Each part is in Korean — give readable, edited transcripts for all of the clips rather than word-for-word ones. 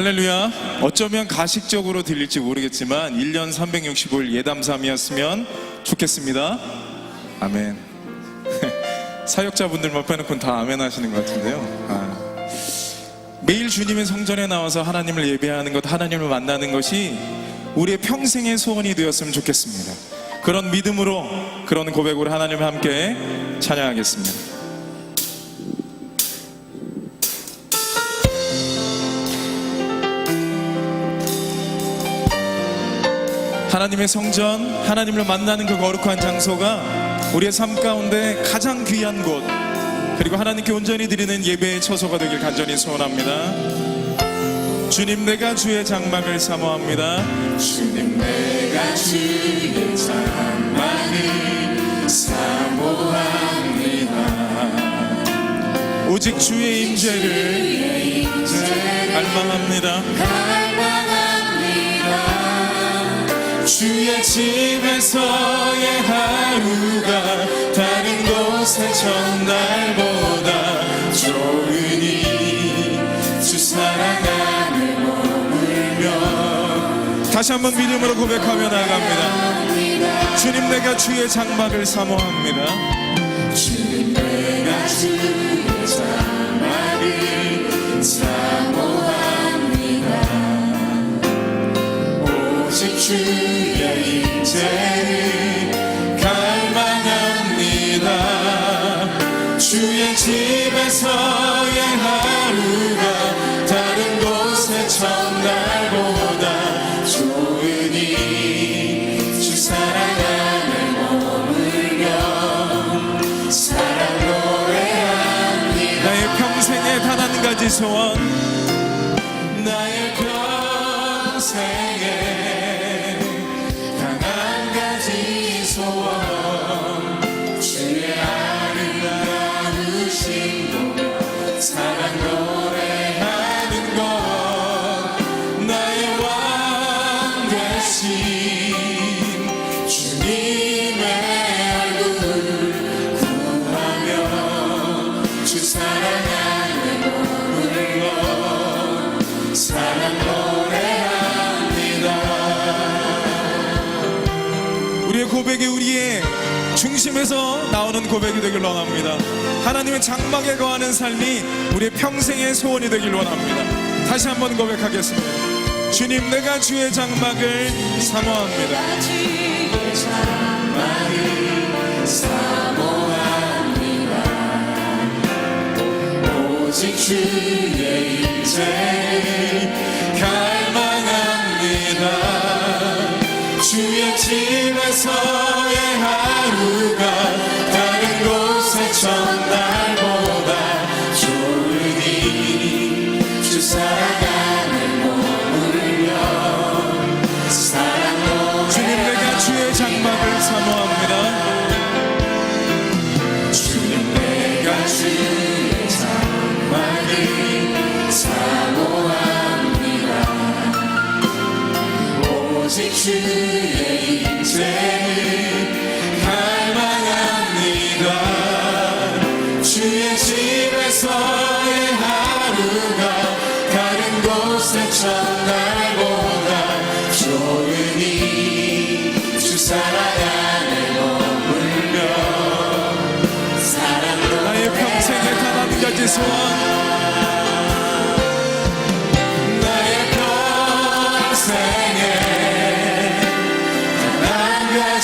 할렐루야. 어쩌면 가식적으로 들릴지 모르겠지만 1년 365일 예담삼이었으면 좋겠습니다. 아멘. 사역자분들만 빼놓고는 다 아멘 하시는 것 같은데요. 매일 주님의 성전에 나와서 하나님을 예배하는 것, 하나님을 만나는 것이 우리의 평생의 소원이 되었으면 좋겠습니다. 그런 믿음으로, 그런 고백으로 하나님과 함께 찬양하겠습니다. 하나님의 성전, 하나님을 만나는 그 거룩한 장소가 우리의 삶 가운데 가장 귀한 곳, 그리고 하나님께 온전히 드리는 예배의 처소가 되길 간절히 소원합니다. 주님, 내가 주의 장막을 사모합니다. 주님, 내가 주의 장막을 사모합니다. 오직 주의 임재를 갈망합니다. 주의 집에서의 하루가 다른 곳의 첫날보다 좋으니 주 사랑 안에 머물며. 다시 한번 믿음으로 고백하며 나아갑니다. 주님, 내가 주의 장막을 사모합니다. 주님, 내가 주의 장막을 사모합니다. 오직 주의 임재를 갈망합니다. 주의 집에서의 하루가 다른 곳의 첫날보다 좋으니 주 사랑 안에 머물며 사랑 노래합니다. 나의 평생에 단 한 가지 소원, 나의 평생에 주의 아름다우신 것, 사랑 노래하는 것, 나의 왕 되신 주님의 얼굴 구하며 주 사랑 안에 머물러 사랑 노래합니다. 우리의 고백이 우리의 중심에서 나오는 고백이 되길 원합니다. 하나님의 장막에 거하는 삶이 우리의 평생의 소원이 되길 원합니다. 다시 한번 고백하겠습니다. 주님, 내가 주의 장막을 사모합니다. 주의 장막을 사모합니다. 오직 주의 임재를 갈망합니다. 주의 집에서의 하루가 다른 곳의 첫날보다 좋으니 주 사랑 안에 머물며 사랑 노래. 주님, 내가 주의 장막을 사모합니다. 주님, 내가 주의 장막을 사모합니다. 오직 주의 임재를 갈망합니다. 주의 집에서의 하루가 다른 곳의 첫날보다 좋으니 주 사랑 안에 머물며 사랑 나의 평생에 단 한 가지 소원, 나의 평생에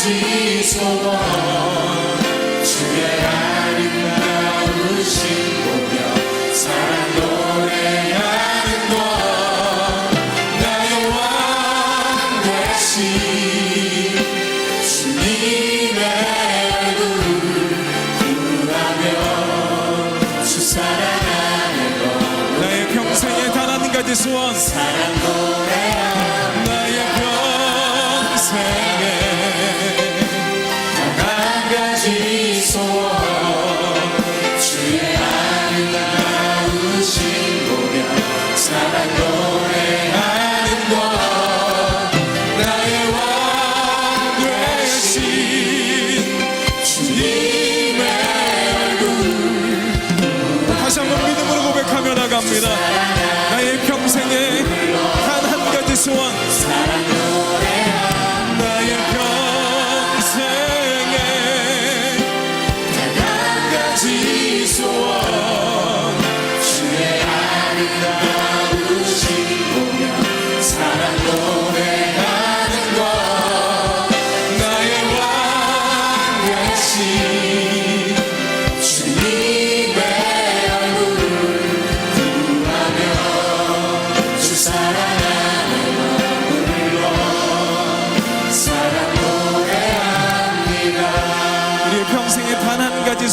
이 소원, 주의 아름다우신 보며 사랑 노래하는 것, 나의 왕 되신 주님의 얼굴 구하며 주 사랑 안에 나의 평생에 단 한 가지 소원, 사랑 노래하는 나의 평생에 이 소원, 주의 아름다우신 보며 사랑 노래하는 것, 나의 왕 되신 주님의 얼굴. 다시 한번 믿음으로 고백하며 나갑니다. 나의 평생에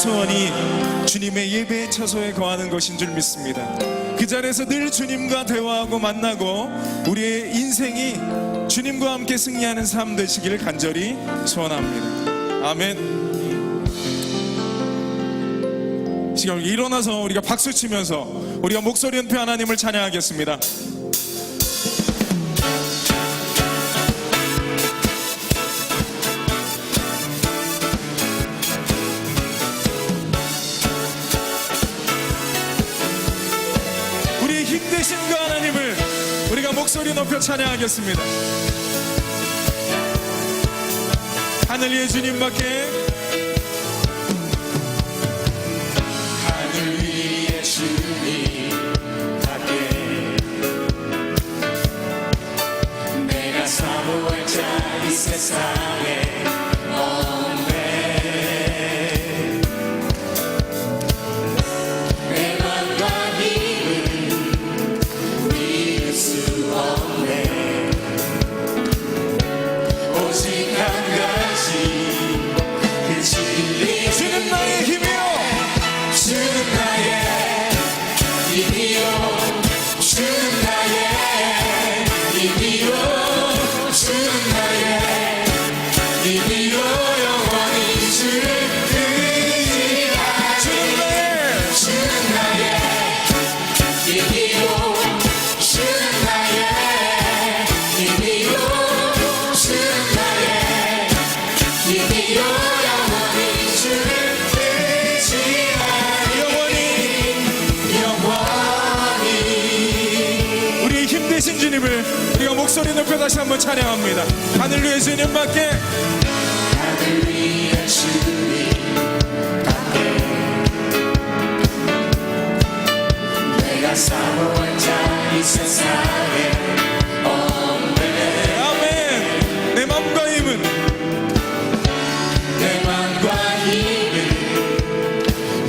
소원이 주님의 예배 처소에 거하는 것인 줄 믿습니다. 그 자리에서 늘 주님과 대화하고 만나고 우리의 인생이 주님과 함께 승리하는 삶 되시기를 간절히 소원합니다. 아멘. 지금 일어나서 우리가 박수 치면서 우리가 목소리 높여 하나님을 찬양하겠습니다. 우리 힘되신 그 하나님을 우리가 목소리 높여 찬양하겠습니다. 하늘 위의 주님밖에, 하늘 위에 주님밖에 내가 사모할 자 이 세상에 없네. 내 맘과 힘은 믿을 수 없네. 오직 한 가지 그 진리 주는 나의 힘이요 주는 나의 힘이요 주는 나의 힘이요 주는 나의 힘이요 영원히 주를 의지하리. 주는 나의 힘이요 주는 나의 힘이요 주는 나의 힘이요 영원히 주를 우리 힘되신 주님을 우리가 목소리 높여 다시 한번 찬양합니다. 하늘 위의 주님밖에, 하늘 위에 주님밖에 내가 사모할 자 이 세상에 없네. 아멘. 내 맘과 힘은, 내 맘과 힘을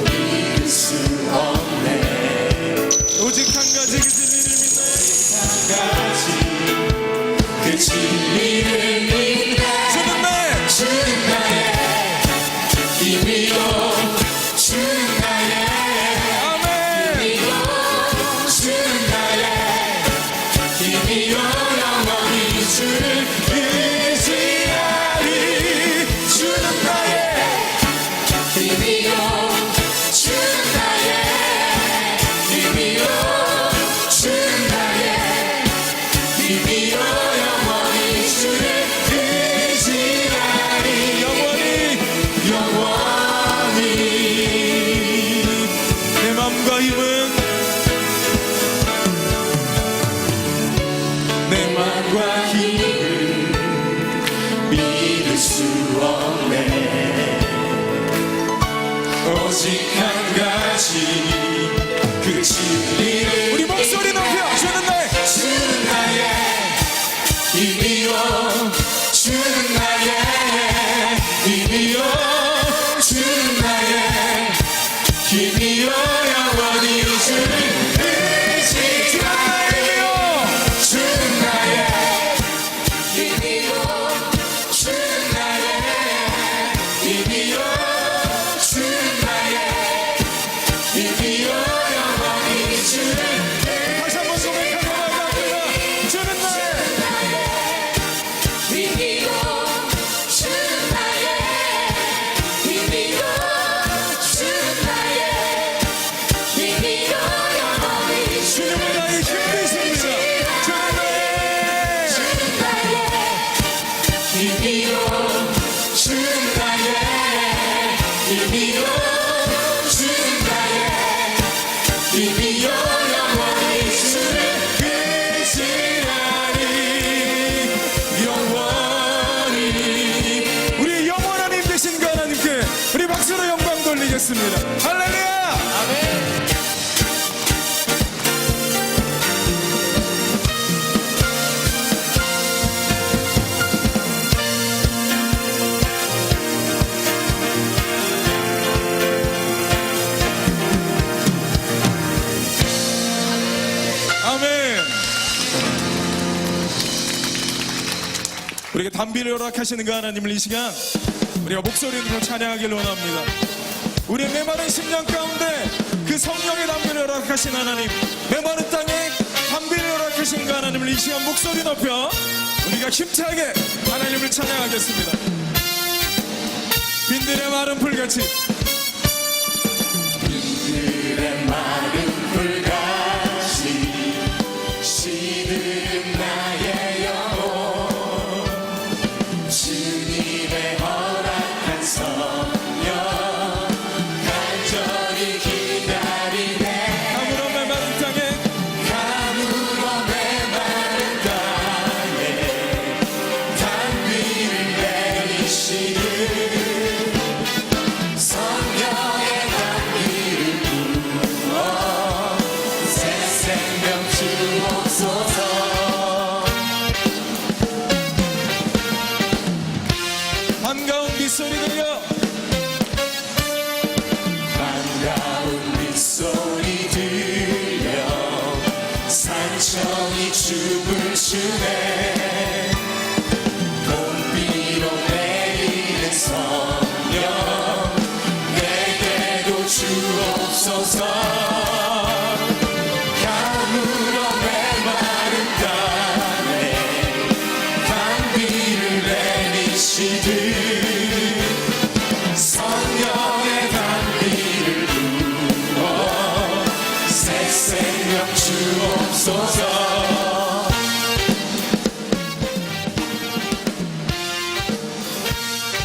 믿을 수 없네. 오직 한 가지 그 진리를 믿네. 한 가지 그 진리를 믿네. 주는 나의 주는 나의 힘이요 주는 나의 아멘. 힘이요 주는 나의 힘이요 영원히 주를 의지하리. 주는 나의 힘이요 주는 나의 힘이요 주는 나의 힘이요 영원히 주를 의지하리. 영원히 내 맘과 힘은, 내 맘과 힘을 믿을 수 없네. 오직 한 가지 그 진리를 우리 목소리 높여 주는 나의 주는 나의 힘이요 주는 나의 힘이요 주는 나의 힘이요 영원히 주를 의지하리. 주는 나의 힘이요 주는 나의 힘이요 주는 나의 힘이요 영원히 주를 다시 한번 고백하며 나갑니다. 주는 나의 힘이요 주는 나의 힘이요 주는 나의 힘이요 영원히 주님은 나의 힘 되십니다. 주는 나의 힘이요 주는 나의 힘이요 주는 나의 힘이요 영원히 주를 의지하리. 영원히 우리 영원한 힘 되신 그 하나님께 우리 박수로 영광 돌리겠습니다. 할렐루야. 아멘. 우리에게 담비를 허락하시는 그 하나님을 이 시간 우리가 목소리로 찬양하기를 원합니다. 우리의 메마른 심령 가운데 그 성령의 담비를 허락하신 하나님, 메마른 땅에 담비를 허락하신 그 하나님을 이 시간 목소리 높여 우리가 힘차게 하나님을 찬양하겠습니다. 빈들의 마른 풀같이, 빈들의 마른 풀같이 시든 나의 영혼, 주님의 허락한 성령 간절히 기다리네. 가물어 메마른 땅에, 가물어 메마른 땅에 단비를 내리시는 성령의 단비를 부어 새 생명 주옵소서. 반가운 빗소리 들려 반가운 빗소리 들려 산청이 춤을 추네. 봄비로 내리는 성령 내게도 주옵소서. 가물어 메마른 땅에 단비를 내리시듯 성령의 단비를 부어 새 생명 주옵소서.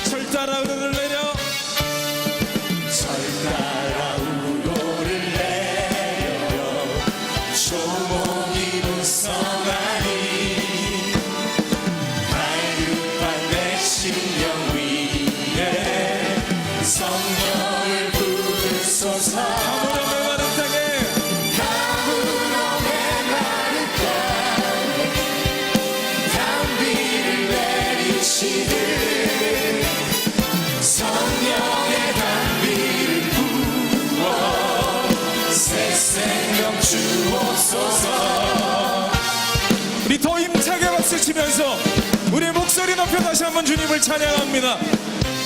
철 따라 우르르 내려 절 따라 우로를 내려 조목이 무성하니 갈급한 내 심령 위에 성령을 부으소서. 가물어 메마른 땅에, 가물어 메마른 땅에 단비를 내리시듯 성령의 단비를 부어 새 생명 주옵소서. 우리 더 힘차게 박수 치면서 우리의 목소리 높여 다시 한번 주님을 찬양합니다.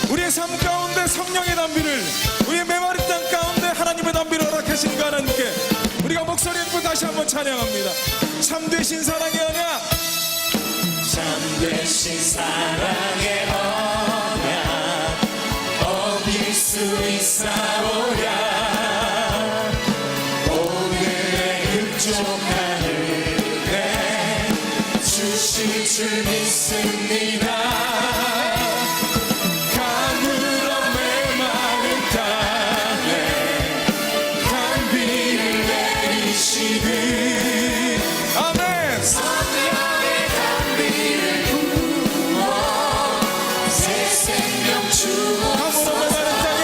우리의 삶 가운데 성령의 담비를, 우리의 메마른 땅 가운데 하나님의 담비를 허락하신 그 하나님께 우리가 목소리 높여 다시 한번 찬양합니다. 참되신 사랑의 언약, 참되신 사랑의 언약 어길 수 있사오랴. 오늘의 흡족한 은혜 주실 줄 믿습니다. 가물어 메마른 땅에 단비를 내리시듯 아멘. 성령의 단비를 부어 새 생명 가물어 주옵소서. 메마른 땅에,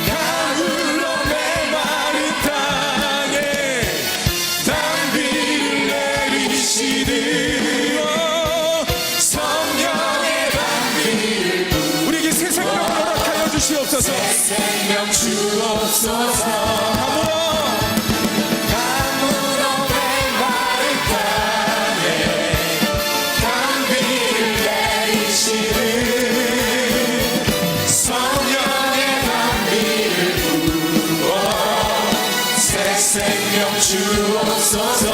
가물어 메마른 땅에 단비를 내리시듯 성령의 단비를 부어 우리에게 새 생명을 허락하여 주시옵소서. 새 생명 주옵소서. 가물어 가물어 메마른 땅에 단비를 내리시듯 성령의 단비를 부어 새 생명 주옵소서.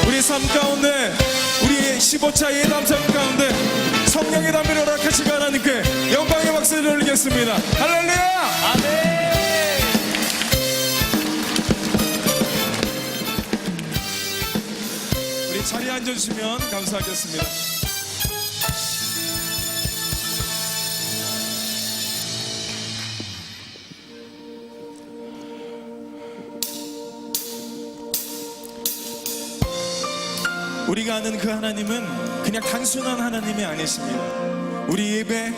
우리 삶 가운데, 우리의 15차 예담 삶 가운데 성령의 담비를 허락하시고 하나님께 영광의 박수를 올리겠습니다. 할렐루야. 아멘. 우리 자리에 앉아주시면 감사하겠습니다. 우리가 아는 그 하나님은 그냥 단순한 하나님이 아니십니다. 우리 예배,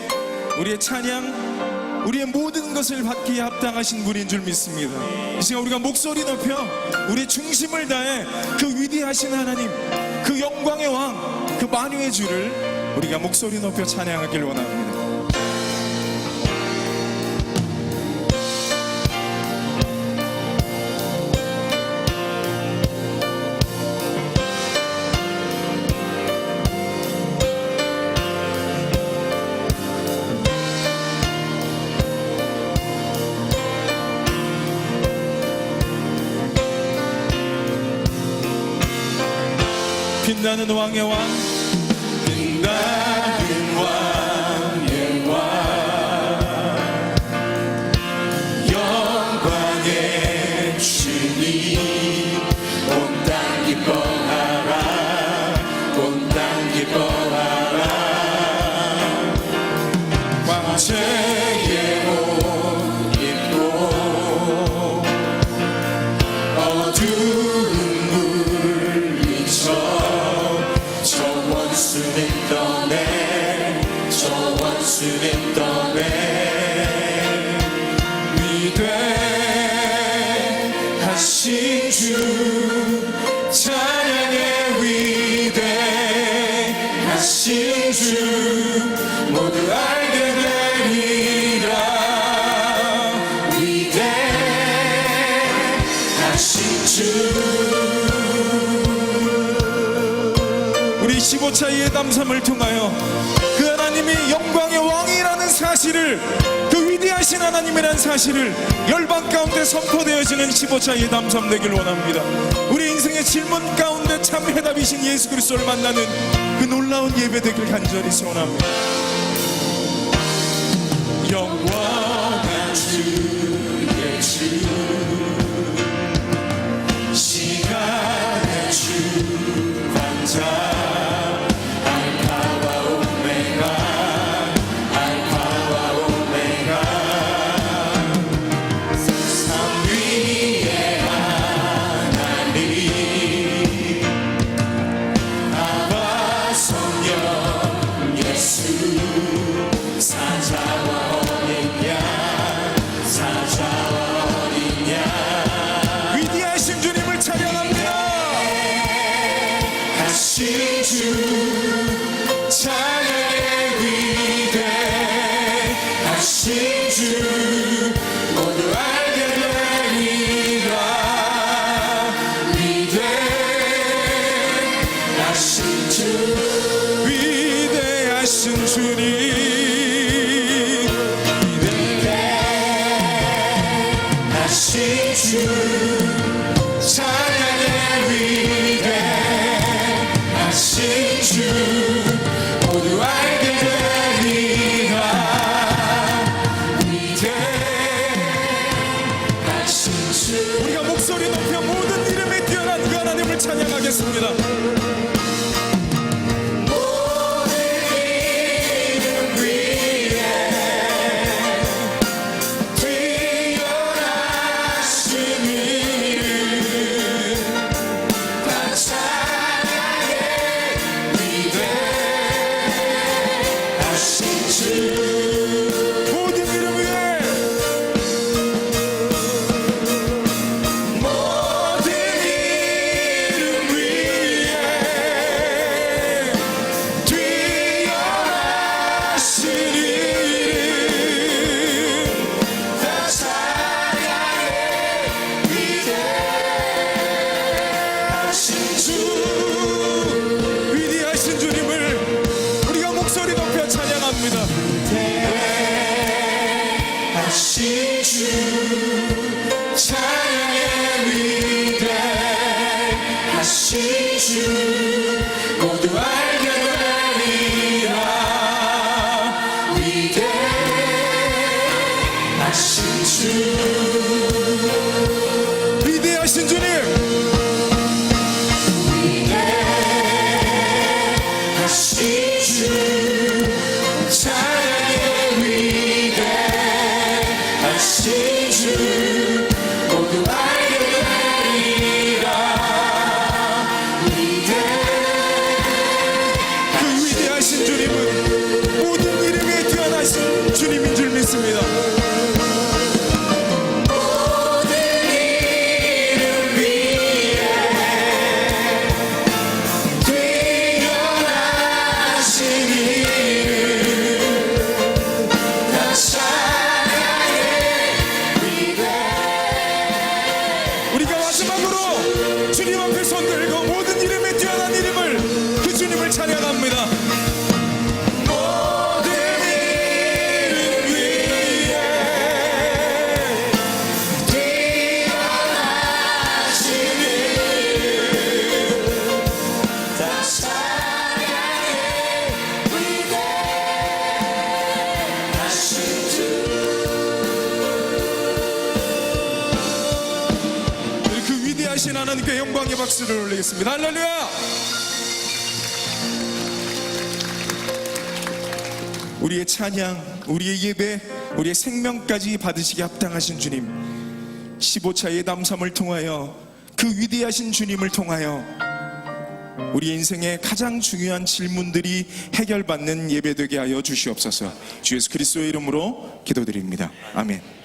우리의 찬양, 우리의 모든 것을 받기에 합당하신 분인 줄 믿습니다. 이 시간 우리가 목소리 높여 우리 중심을 다해 그 위대하신 하나님, 그 영광의 왕, 그 만유의 주를 우리가 목소리 높여 찬양하길 원합니다. 빛나는 왕의 왕, 빛나는 왕의 왕, 영광의 주님, 온 땅 기뻐하라, 온 땅 기뻐하라. 광채의 옷 입고 어두운 물리쳐 저 원수는 떠내, 저 원수는 떠내. 위대하신 주 찬양의 위대하신 주 모두 알게 되리라. 위대하신 주. 우리 15차의 담삼을 통하여 그 하나님이 영광의 왕이라는 사실을, 그 위대하신 하나님이라는 사실을 열방 가운데 선포되어지는 15차의 담삼 되길 원합니다. 우리 인생의 질문 가운데 참 해답이신 예수 그리스도를 만나는 그 놀라운 예배 되길 간절히 소원합니다. 영원한 주의 주, 시간의 주 광자, 알파와 오메가, 알파와 오메가. 삼위의 하나님, 아바 성령 예수, 사자와 어린 양, 사자와 어린 양. 위대하신 주님을 찬양합니다. 하신 주 찬양의 위대하신 주 모두 알게 되리라. 위대하신 주, 위대하신 주님, 위대하신 주 찬양의 위대하신 주 모두 알게 되리라. 위대하신 주. 우리가 목소리 높여 모든 이름에 뛰어난 그 하나님을 찬양하겠습니다. 모든 이름 위에 뛰어나신 이름 다 찬양해. 위대하신 주. 모든 이름 위에 모든 이름 위에 뛰어나신 이름 다 찬양해. 위대하신 주. 위대하신 주님을 우리가 목소리 높여 찬양합니다. 위대하신 주 찬양의 위대하신 주 모두 알게 되리라. 위대하신 주. 위대하신 주님, 위대하신 주 찬양의 위대하신 주 모두 알게 되리라. 그 위대하신 주님은 모든 이름에 뛰어나신 주님인 줄 믿습니다. 모든 이름 위에 뛰어나신 이름 다 찬양해. 우리가 마지막으로 주님 앞에 손 들고 모든 이름에 뛰어난 이름을, 그 주님을 찬양합니다. 모든 이름 위에 뛰어나신 이름 다 살아계신 하나님께 영광의 박수를 올리겠습니다. 할렐루야. 우리의 찬양, 우리의 예배, 우리의 생명까지 받으시기 합당하신 주님, 15차의 담삼을 통하여 그 위대하신 주님을 통하여 우리 인생의 가장 중요한 질문들이 해결받는 예배되게 하여 주시옵소서. 주 예수 그리스도의 이름으로 기도드립니다. 아멘.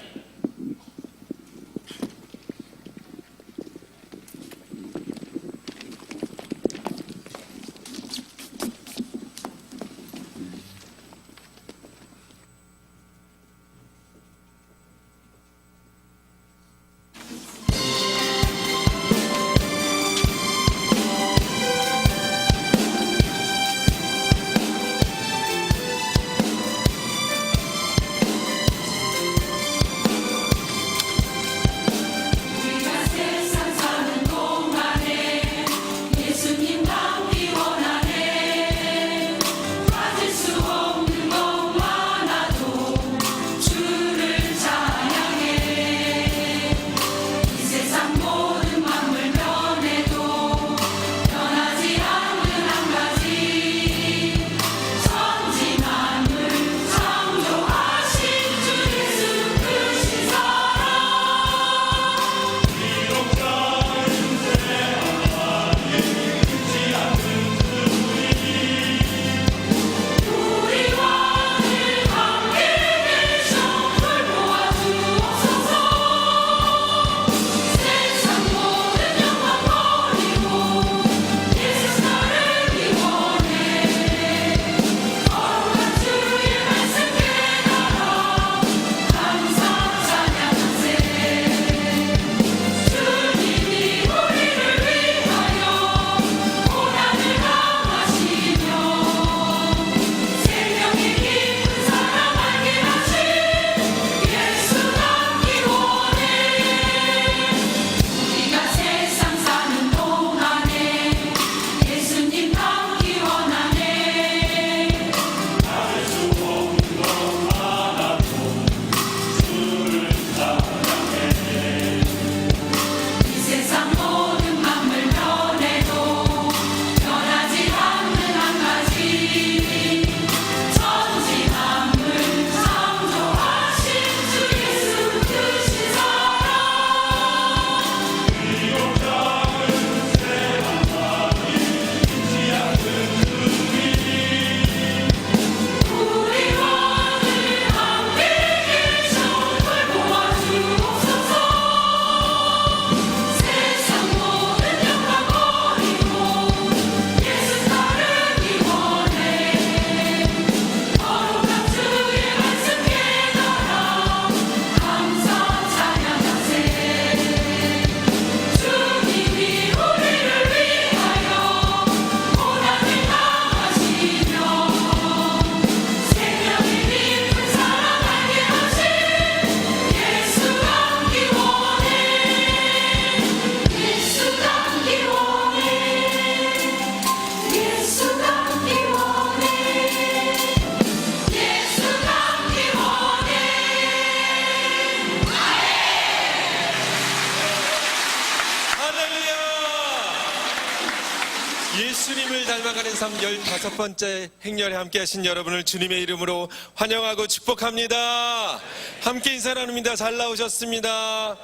예수님을 닮아가는 삶 15번째 행렬에 함께 하신 여러분을 주님의 이름으로 환영하고 축복합니다. 함께 인사 나눕니다. 잘 나오셨습니다.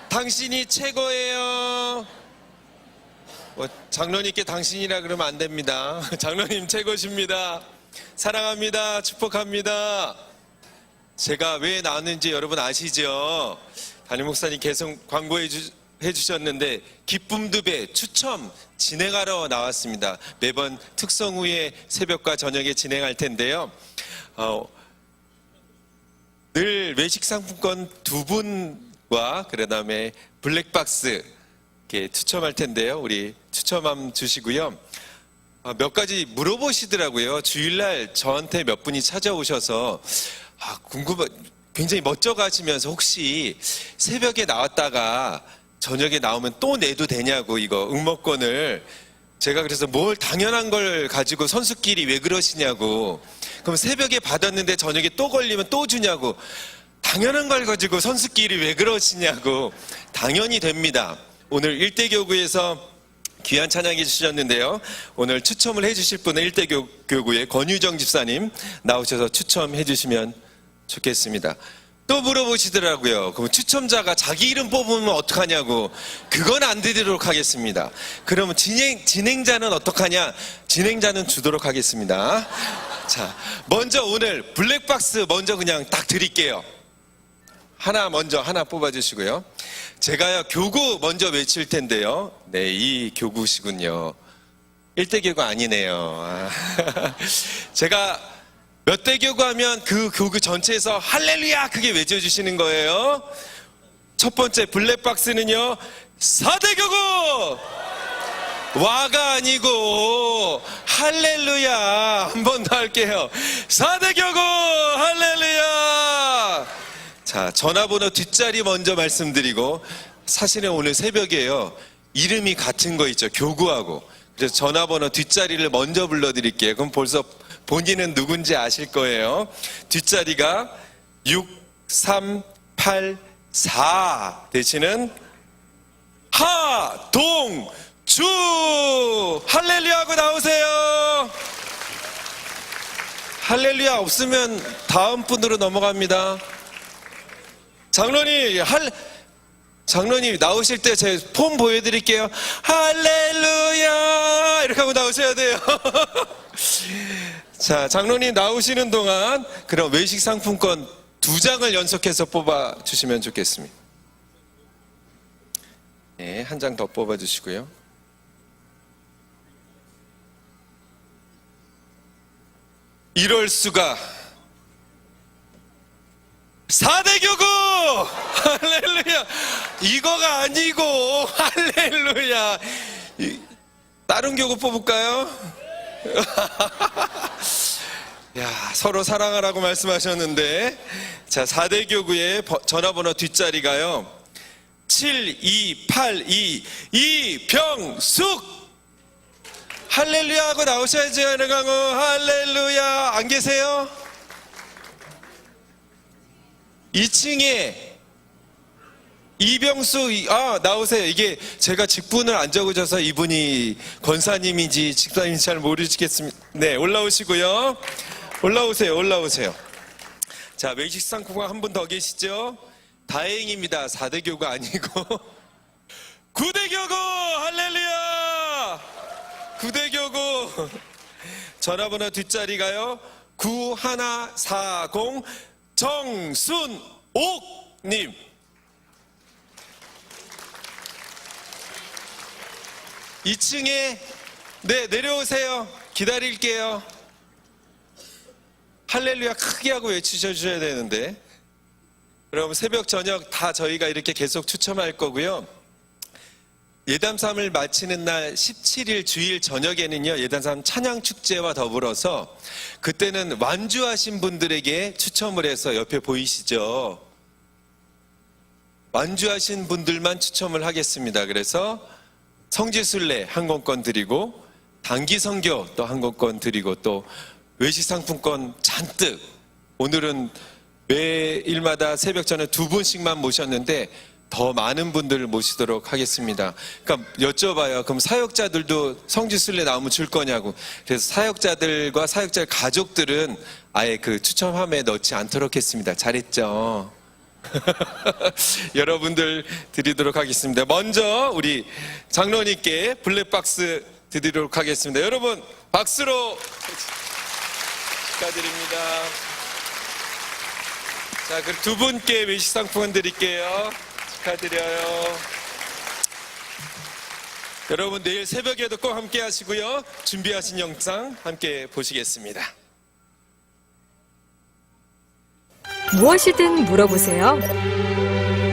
당신이 최고예요. 장로님께 당신이라 그러면 안 됩니다. 장로님 최고십니다. 사랑합니다. 축복합니다. 제가 왜 나왔는지 여러분 아시죠? 담임 목사님 계속 광고해 주셨는데 기쁨 두 배 추첨 진행하러 나왔습니다. 매번 특성 후에 새벽과 저녁에 진행할 텐데요. 늘 외식 상품권 2분과 그다음에 블랙박스 이렇게 추첨할 텐데요. 우리 추첨함 주시고요. 몇 가지 물어보시더라고요. 주일날 저한테 몇 분이 찾아오셔서 굉장히 멋져가시면서 혹시 새벽에 나왔다가 저녁에 나오면 또 내도 되냐고, 이거 응모권을. 제가 그래서 뭘 당연한 걸 가지고 선수끼리 왜 그러시냐고. 그럼 새벽에 받았는데 저녁에 또 걸리면 또 주냐고. 당연한 걸 가지고 선수끼리 왜 그러시냐고. 당연히 됩니다. 오늘 일대교구에서 귀한 찬양해 주셨는데요. 오늘 추첨을 해주실 분은 일대교구의 권유정 집사님 나오셔서 추첨해 주시면 좋겠습니다. 또 물어보시더라고요. 그럼 추첨자가 자기 이름 뽑으면 어떡하냐고. 그건 안 드리도록 하겠습니다. 그러면 진행자는 어떡하냐? 진행자는 주도록 하겠습니다. 자, 먼저 오늘 블랙박스 먼저 그냥 딱 드릴게요. 하나 뽑아주시고요. 제가요, 교구 먼저 외칠 텐데요. 네, 이 교구시군요. 일대교구 아니네요. 제가 몇 대 교구 하면 그 교구 전체에서 할렐루야 크게 외쳐주시는 거예요. 첫 번째 블랙박스는요, 4대 교구! 와가 아니고 할렐루야. 한 번 더 할게요. 4대 교구 할렐루야. 자, 전화번호 뒷자리 먼저 말씀드리고, 사실은 오늘 새벽에요, 이름이 같은 거 있죠, 교구하고. 그래서 전화번호 뒷자리를 먼저 불러드릴게요. 그럼 벌써 본인은 누군지 아실 거예요. 뒷자리가 6384 대신은 하동주. 할렐루야 하고 나오세요. 할렐루야 없으면 다음 분으로 넘어갑니다. 장로님 나오실 때 제 폼 보여드릴게요. 할렐루야 이렇게 하고 나오셔야 돼요. 자, 장로님 나오시는 동안 그럼 외식 상품권 2장을 연속해서 뽑아주시면 좋겠습니다. 네, 한 장 더 뽑아주시고요. 이럴 수가. 4대 교구! 할렐루야! 이거가 아니고, 할렐루야! 다른 교구 뽑을까요? 야, 서로 사랑하라고 말씀하셨는데, 자, 4대 교구의 전화번호 뒷자리가요, 7282 이병숙! 할렐루야 하고 나오셔야죠, 여러분. 할렐루야! 안 계세요? 2층에 이병수, 나오세요. 이게 제가 직분을 안 적으셔서 이분이 권사님인지 집사님인지 잘 모르시겠습니다. 네, 올라오시고요. 올라오세요. 자, 외식 상품권 한 분 더 계시죠? 다행입니다. 4대 교구 아니고 9대 교구! 할렐루야! 9대 교구. 전화번호 뒷자리가요, 9140 정순옥님. 이 2층에 네, 내려오세요. 기다릴게요. 할렐루야 크게 하고 외치셔주셔야 되는데. 그럼 새벽 저녁 다 저희가 이렇게 계속 추첨할 거고요. 예담삼을 마치는 날 17일 주일 저녁에는요, 예담삼 찬양축제와 더불어서 그때는 완주하신 분들에게 추첨을 해서 옆에 보이시죠? 완주하신 분들만 추첨을 하겠습니다. 그래서 성지순례 항공권 드리고, 단기선교 또 항공권 드리고, 또 외식상품권 잔뜩. 오늘은 매일마다 새벽 전에 2분씩만 모셨는데 더 많은 분들을 모시도록 하겠습니다. 그러니까 여쭤봐요. 그럼 사역자들도 성지순례 나오면 줄 거냐고. 그래서 사역자들과 사역자 가족들은 아예 그 추첨함에 넣지 않도록 했습니다. 잘했죠? 여러분들 드리도록 하겠습니다. 먼저 우리 장로님께 블랙박스 드리도록 하겠습니다. 여러분 박수로 축하드립니다. 자, 그럼 2분께 외식상품권 드릴게요. 축하드려요. 여러분 내일 새벽에도 꼭 함께 하시고요. 준비하신 영상 함께 보시겠습니다. 무엇이든 물어보세요.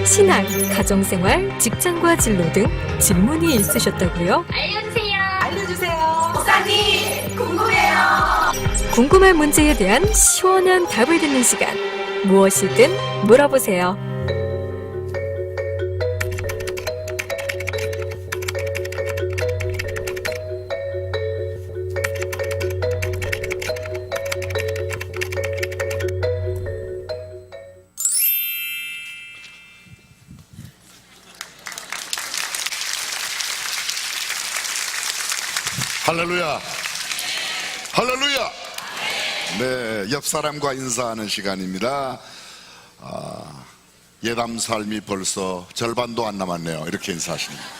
신앙, 가정생활, 직장과 진로 등 질문이 있으셨다고요? 알려주세요. 목사님, 궁금해요. 궁금한 문제에 대한 시원한 답을 듣는 시간. 무엇이든 물어보세요. 할렐루야. 할렐루야. 네, 옆 사람과 인사하는 시간입니다. 예담 삶이 벌써 절반도 안 남았네요. 이렇게 인사하시는 거예요.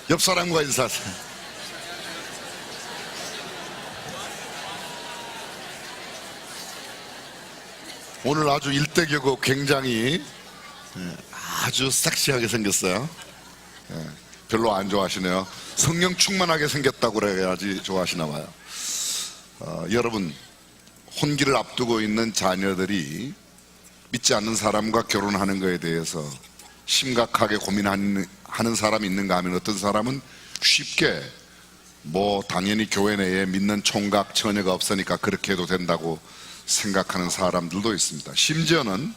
옆 사람과 인사하세요. 오늘 아주 일대기고 굉장히 아주 섹시하게 생겼어요. 별로 안 좋아하시네요. 성령 충만하게 생겼다고 그래야지 좋아하시나 봐요. 여러분, 혼기를 앞두고 있는 자녀들이 믿지 않는 사람과 결혼하는 것에 대해서 심각하게 고민하는 사람이 있는가 하면, 어떤 사람은 쉽게 당연히 교회 내에 믿는 총각 처녀가 없으니까 그렇게 해도 된다고 생각하는 사람들도 있습니다. 심지어는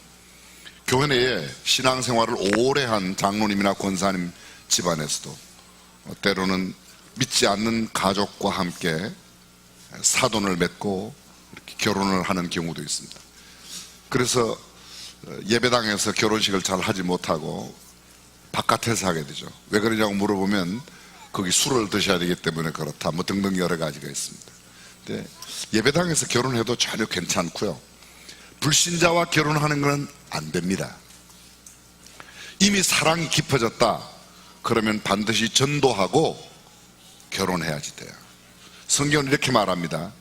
교회 내에 신앙생활을 오래 한 장로님이나 권사님 집안에서도 때로는 믿지 않는 가족과 함께 사돈을 맺고 이렇게 결혼을 하는 경우도 있습니다. 그래서 예배당에서 결혼식을 잘 하지 못하고 바깥에서 하게 되죠. 왜 그러냐고 물어보면 거기 술을 드셔야 되기 때문에 그렇다, 등등 여러 가지가 있습니다. 근데 예배당에서 결혼해도 전혀 괜찮고요, 불신자와 결혼하는 건 안 됩니다. 이미 사랑이 깊어졌다 그러면 반드시 전도하고 결혼해야지 돼요. 성경은 이렇게 말합니다.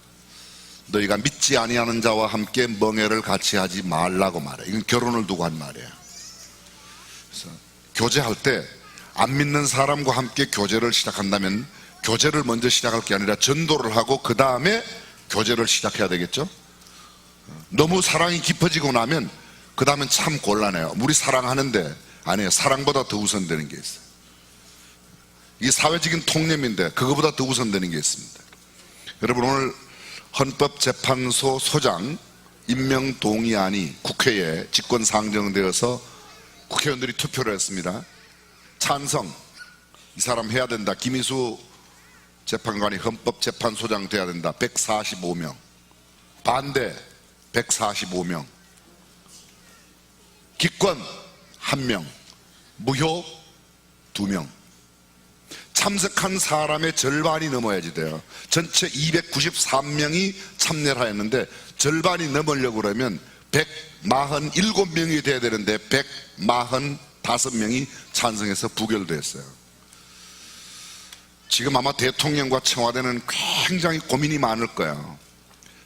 너희가 믿지 아니하는 자와 함께 멍에를 같이 하지 말라고 말해. 이건 결혼을 두고 한 말이에요. 그래서 교제할 때 안 믿는 사람과 함께 교제를 시작한다면 교제를 먼저 시작할 게 아니라 전도를 하고 그 다음에 교제를 시작해야 되겠죠. 너무 사랑이 깊어지고 나면 그 다음엔 참 곤란해요. 우리 사랑하는데 아니에요. 사랑보다 더 우선되는 게 있어요. 이게 사회적인 통념인데 그거보다 더 우선되는 게 있습니다. 여러분, 오늘 헌법재판소 소장 임명 동의안이 국회에 직권 상정되어서 국회의원들이 투표를 했습니다. 찬성, 이 사람 해야 된다. 김희수 재판관이 헌법재판소장 돼야 된다. 145명. 반대 145명. 기권 1명. 무효 2명. 참석한 사람의 절반이 넘어야지 돼요. 전체 293명이 참여를 하였는데 절반이 넘으려고 그러면 147명이 돼야 되는데 145명이 찬성해서 부결됐어요. 지금 아마 대통령과 청와대는 굉장히 고민이 많을 거예요.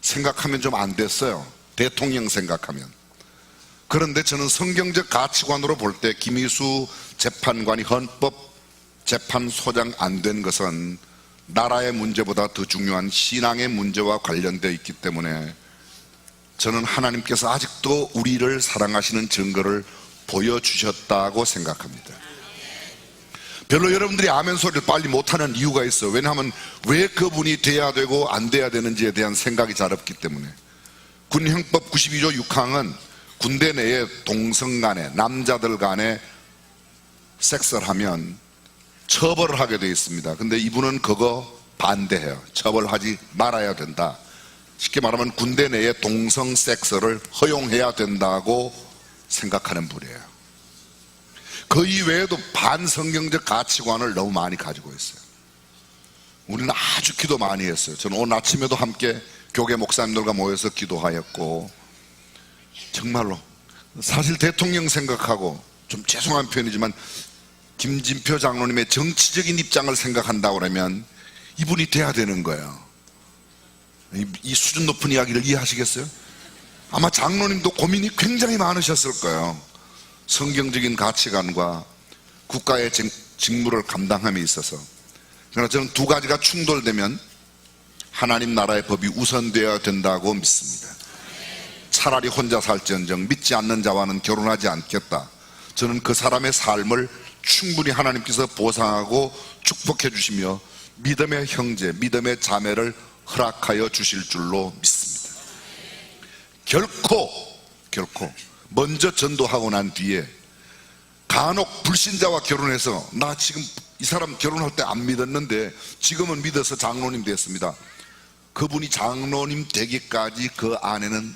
생각하면 좀 안 됐어요. 대통령 생각하면. 그런데 저는 성경적 가치관으로 볼 때 김희수 재판관이 헌법 재판소장 안 된 것은 나라의 문제보다 더 중요한 신앙의 문제와 관련되어 있기 때문에 저는 하나님께서 아직도 우리를 사랑하시는 증거를 보여주셨다고 생각합니다. 별로 여러분들이 아멘 소리를 빨리 못하는 이유가 있어요. 왜냐하면 왜 그분이 돼야 되고 안 돼야 되는지에 대한 생각이 잘 없기 때문에. 군형법 92조 6항은 군대 내에 동성 간에, 남자들 간에 섹스를 하면 처벌을 하게 되어 있습니다. 근데 이분은 그거 반대해요. 처벌하지 말아야 된다. 쉽게 말하면 군대 내에 동성 섹스를 허용해야 된다고 생각하는 분이에요. 그 이외에도 반성경적 가치관을 너무 많이 가지고 있어요. 우리는 아주 기도 많이 했어요. 저는 오늘 아침에도 함께 교계 목사님들과 모여서 기도하였고, 정말로 사실 대통령 생각하고, 좀 죄송한 표현이지만 김진표 장로님의 정치적인 입장을 생각한다고 그러면 이분이 돼야 되는 거예요. 이 수준 높은 이야기를 이해하시겠어요? 아마 장로님도 고민이 굉장히 많으셨을 거예요. 성경적인 가치관과 국가의 직무를 감당함에 있어서. 그러나 저는 두 가지가 충돌되면 하나님 나라의 법이 우선되어야 된다고 믿습니다. 차라리 혼자 살지언정 믿지 않는 자와는 결혼하지 않겠다. 저는 그 사람의 삶을 충분히 하나님께서 보상하고 축복해 주시며 믿음의 형제, 믿음의 자매를 허락하여 주실 줄로 믿습니다. 결코 먼저 전도하고 난 뒤에 간혹 불신자와 결혼해서 나 지금 이 사람 결혼할 때 안 믿었는데 지금은 믿어서 장로님 됐습니다. 그분이 장로님 되기까지 그 안에는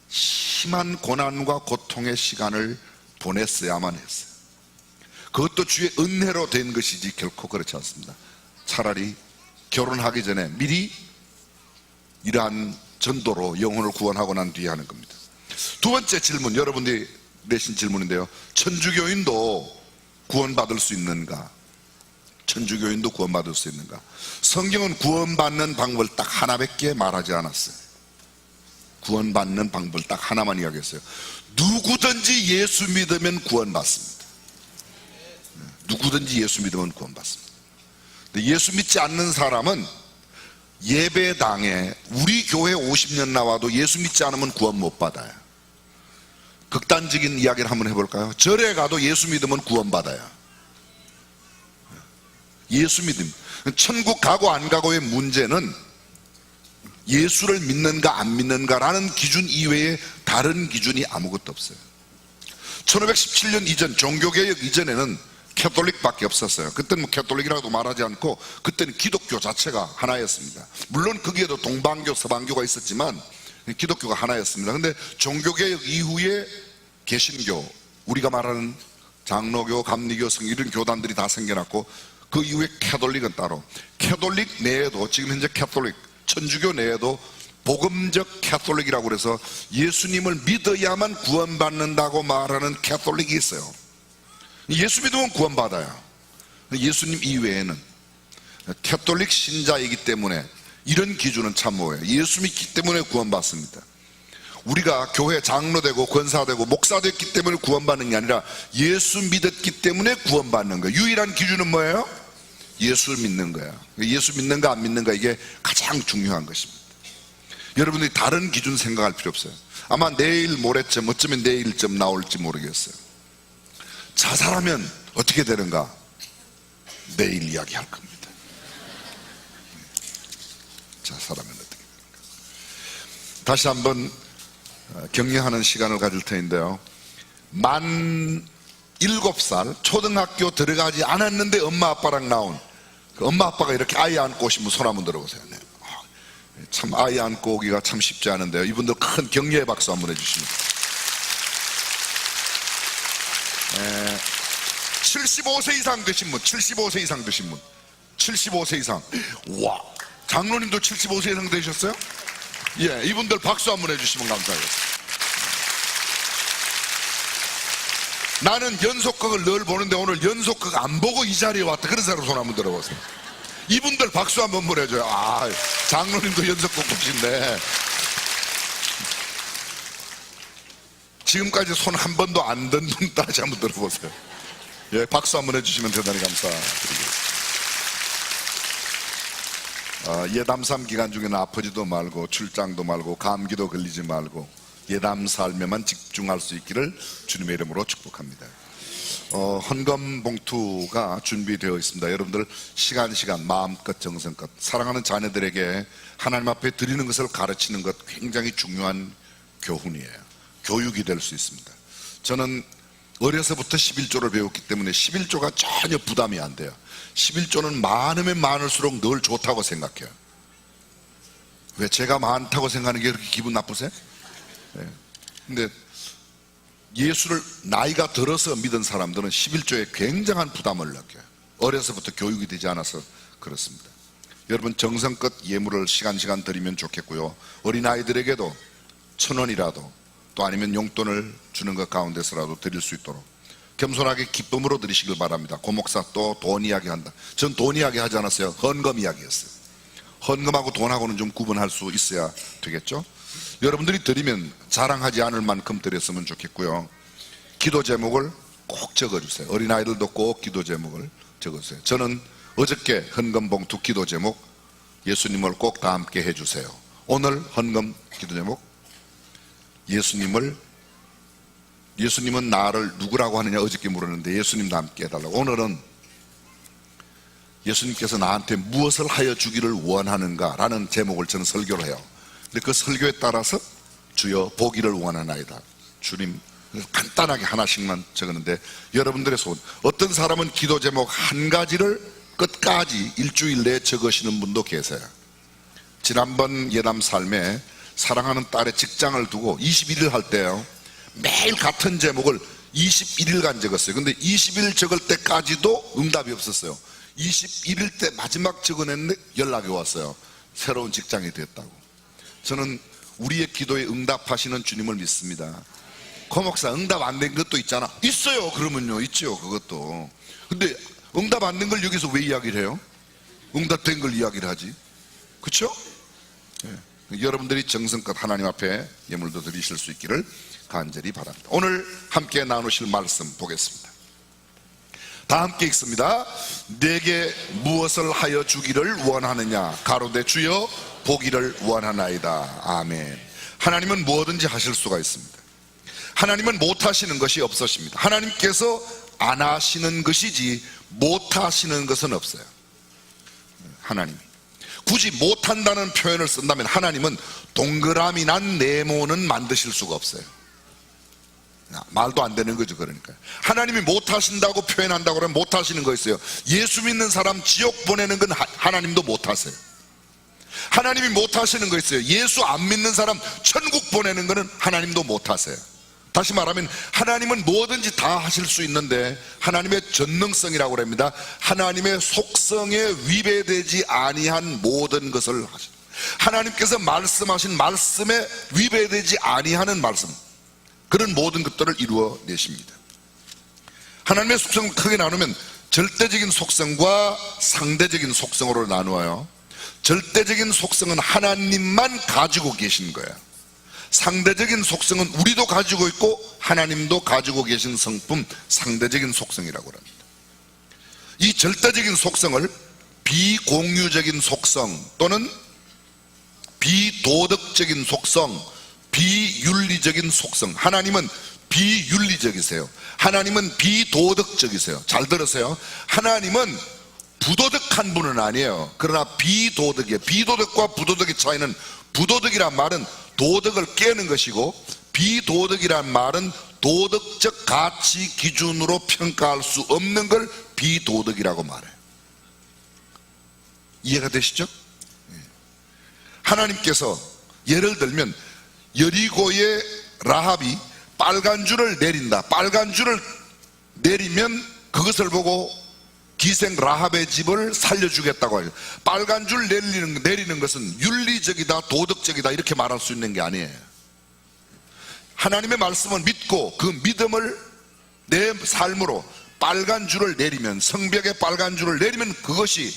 심한 고난과 고통의 시간을 보냈어야만 했어요. 그것도 주의 은혜로 된 것이지 결코 그렇지 않습니다. 차라리 결혼하기 전에 미리 이러한 전도로 영혼을 구원하고 난 뒤에 하는 겁니다. 두 번째 질문, 여러분들이 내신 질문인데요. 천주교인도 구원받을 수 있는가? 천주교인도 구원받을 수 있는가? 성경은 구원받는 방법을 딱 하나밖에 말하지 않았어요. 구원받는 방법을 딱 하나만 이야기했어요. 누구든지 예수 믿으면 구원받습니다. 누구든지 예수 믿으면 구원받습니다. 근데 예수 믿지 않는 사람은 예배당에 우리 교회 50년 나와도 예수 믿지 않으면 구원 못 받아요. 극단적인 이야기를 한번 해볼까요? 절에 가도 예수 믿으면 구원 받아요. 예수 믿음. 천국 가고 안 가고의 문제는 예수를 믿는가 안 믿는가라는 기준 이외에 다른 기준이 아무것도 없어요. 1517년 이전, 종교개혁 이전에는 캐톨릭밖에 없었어요. 그때는 뭐 캐톨릭이라고 말하지 않고 그때는 기독교 자체가 하나였습니다. 물론 거기에도 동방교, 서방교가 있었지만 기독교가 하나였습니다. 근데 종교개혁 이후에 개신교, 우리가 말하는 장로교, 감리교, 성교 이런 교단들이 다 생겨났고 그 이후에 캐톨릭은 따로, 캐톨릭 내에도 지금 현재 캐톨릭, 천주교 내에도 복음적 캐톨릭이라고 그래서 예수님을 믿어야만 구원받는다고 말하는 캐톨릭이 있어요. 예수 믿으면 구원받아요. 예수님 이외에는 캐톨릭 신자이기 때문에 이런 기준은 참모예요. 예수 믿기 때문에 구원받습니다. 우리가 교회 장로되고 권사되고 목사됐기 때문에 구원받는 게 아니라 예수 믿었기 때문에 구원받는 거예요. 유일한 기준은 뭐예요? 예수를 믿는 거야. 예수 믿는가 안 믿는가, 이게 가장 중요한 것입니다. 여러분들이 다른 기준 생각할 필요 없어요. 아마 내일 모레쯤, 어쩌면 내일쯤 나올지 모르겠어요. 자살하면 어떻게 되는가? 내일 이야기할 겁니다. 자살하면 어떻게 되는가? 다시 한번 격려하는 시간을 가질 텐데요. 만 7살 초등학교 들어가지 않았는데 엄마 아빠랑 나온 그 엄마 아빠가 이렇게 아이 안고 오시면 손 한번 들어보세요. 네. 참 아이 안고 오기가 참 쉽지 않은데요. 이분들 큰 격려의 박수 한번 해주십니다. 75세 이상 되신 분, 75세 이상 되신 분, 75세 이상. 와, 장로님도 75세 이상 되셨어요? 예, 이분들 박수 한번 해주시면 감사하겠습니다. 나는 연속극을 늘 보는데 오늘 연속극 안 보고 이 자리에 왔다. 그런 사람 손 한번 들어보세요. 이분들 박수 한번 보내줘요. 아, 장로님도 연속극 보신데 지금까지 손 한 번도 안 든 분 다시 한번 들어보세요. 예, 박수 한번 해주시면 대단히 감사드리겠습니다. 예담삼 기간 중에는 아프지도 말고 출장도 말고 감기도 걸리지 말고 예담 삶에만 집중할 수 있기를 주님의 이름으로 축복합니다. 헌금 봉투가 준비되어 있습니다. 여러분들 시간 마음껏 정성껏 사랑하는 자녀들에게 하나님 앞에 드리는 것을 가르치는 것 굉장히 중요한 교훈이에요. 교육이 될 수 있습니다. 저는 어려서부터 11조를 배웠기 때문에 11조가 전혀 부담이 안 돼요. 11조는 많으면 많을수록 늘 좋다고 생각해요. 왜 제가 많다고 생각하는 게 그렇게 기분 나쁘세요? 네. 근데 예수를 나이가 들어서 믿은 사람들은 11조에 굉장한 부담을 느껴요. 어려서부터 교육이 되지 않아서 그렇습니다. 여러분 정성껏 예물을 시간 드리면 좋겠고요. 어린아이들에게도 1,000원이라도 또 아니면 용돈을 주는 것 가운데서라도 드릴 수 있도록 겸손하게 기쁨으로 드리시길 바랍니다. 고목사 또 돈 이야기 한다. 전 돈 이야기 하지 않았어요. 헌금 이야기 했어요. 헌금하고 돈하고는 좀 구분할 수 있어야 되겠죠. 여러분들이 드리면 자랑하지 않을 만큼 드렸으면 좋겠고요. 기도 제목을 꼭 적어주세요. 어린아이들도 꼭 기도 제목을 적어주세요. 저는 어저께 헌금 봉투 기도 제목 예수님을 꼭 다 함께 해주세요. 오늘 헌금 기도 제목 예수님은 나를 누구라고 하느냐 어저께 물었는데 예수님도 함께 해달라고. 오늘은 예수님께서 나한테 무엇을 하여 주기를 원하는가 라는 제목을 저는 설교를 해요. 근데 그 설교에 따라서 주여 보기를 원하나이다. 주님, 간단하게 하나씩만 적었는데 여러분들의 소원, 어떤 사람은 기도 제목 한 가지를 끝까지 일주일 내에 적으시는 분도 계세요. 지난번 예담 삶에 사랑하는 딸의 직장을 두고 21일 할 때요, 매일 같은 제목을 21일간 적었어요. 근데 20일 적을 때까지도 응답이 없었어요. 21일 때 마지막 적어냈는데 연락이 왔어요. 새로운 직장이 됐다고. 저는 우리의 기도에 응답하시는 주님을 믿습니다. 고 목사 응답 안 된 것도 있잖아. 있어요. 그러면요, 있죠, 그것도. 근데 응답 안 된 걸 여기서 왜 이야기를 해요? 응답된 걸 이야기를 하지. 그렇죠? 여러분들이 정성껏 하나님 앞에 예물도 드리실 수 있기를 간절히 바랍니다. 오늘 함께 나누실 말씀 보겠습니다. 다 함께 읽습니다. 내게 무엇을 하여 주기를 원하느냐? 가로되 주여 보기를 원하나이다. 아멘. 하나님은 뭐든지 하실 수가 있습니다. 하나님은 못하시는 것이 없으십니다. 하나님께서 안 하시는 것이지 못하시는 것은 없어요. 하나님이 굳이 못한다는 표현을 쓴다면 하나님은 동그라미 난 네모는 만드실 수가 없어요. 말도 안 되는 거죠. 그러니까 하나님이 못하신다고 표현한다고 하면 못하시는 거 있어요. 예수 믿는 사람 지옥 보내는 건 하나님도 못하세요. 하나님이 못하시는 거 있어요. 예수 안 믿는 사람 천국 보내는 거는 하나님도 못하세요. 다시 말하면 하나님은 뭐든지 다 하실 수 있는데 하나님의 전능성이라고 합니다. 하나님의 속성에 위배되지 아니한 모든 것을 하십니다. 하나님께서 말씀하신 말씀에 위배되지 아니하는 말씀, 그런 모든 것들을 이루어내십니다. 하나님의 속성을 크게 나누면 절대적인 속성과 상대적인 속성으로 나누어요. 절대적인 속성은 하나님만 가지고 계신 거예요. 상대적인 속성은 우리도 가지고 있고 하나님도 가지고 계신 성품, 상대적인 속성이라고 합니다. 이 절대적인 속성을 비공유적인 속성 또는 비도덕적인 속성, 비윤리적인 속성. 하나님은 비윤리적이세요. 하나님은 비도덕적이세요. 잘 들으세요. 하나님은 부도덕한 분은 아니에요. 그러나 비도덕이에요. 비도덕과 부도덕의 차이는, 부도덕이란 말은 도덕을 깨는 것이고 비도덕이란 말은 도덕적 가치 기준으로 평가할 수 없는 걸 비도덕이라고 말해요. 이해가 되시죠? 하나님께서 예를 들면 여리고의 라합이 빨간 줄을 내린다. 빨간 줄을 내리면 그것을 보고 기생 라합의 집을 살려주겠다고 해요. 빨간 줄 내리는 것은 윤리적이다, 도덕적이다 이렇게 말할 수 있는 게 아니에요. 하나님의 말씀을 믿고 그 믿음을 내 삶으로 빨간 줄을 내리면, 성벽에 빨간 줄을 내리면 그것이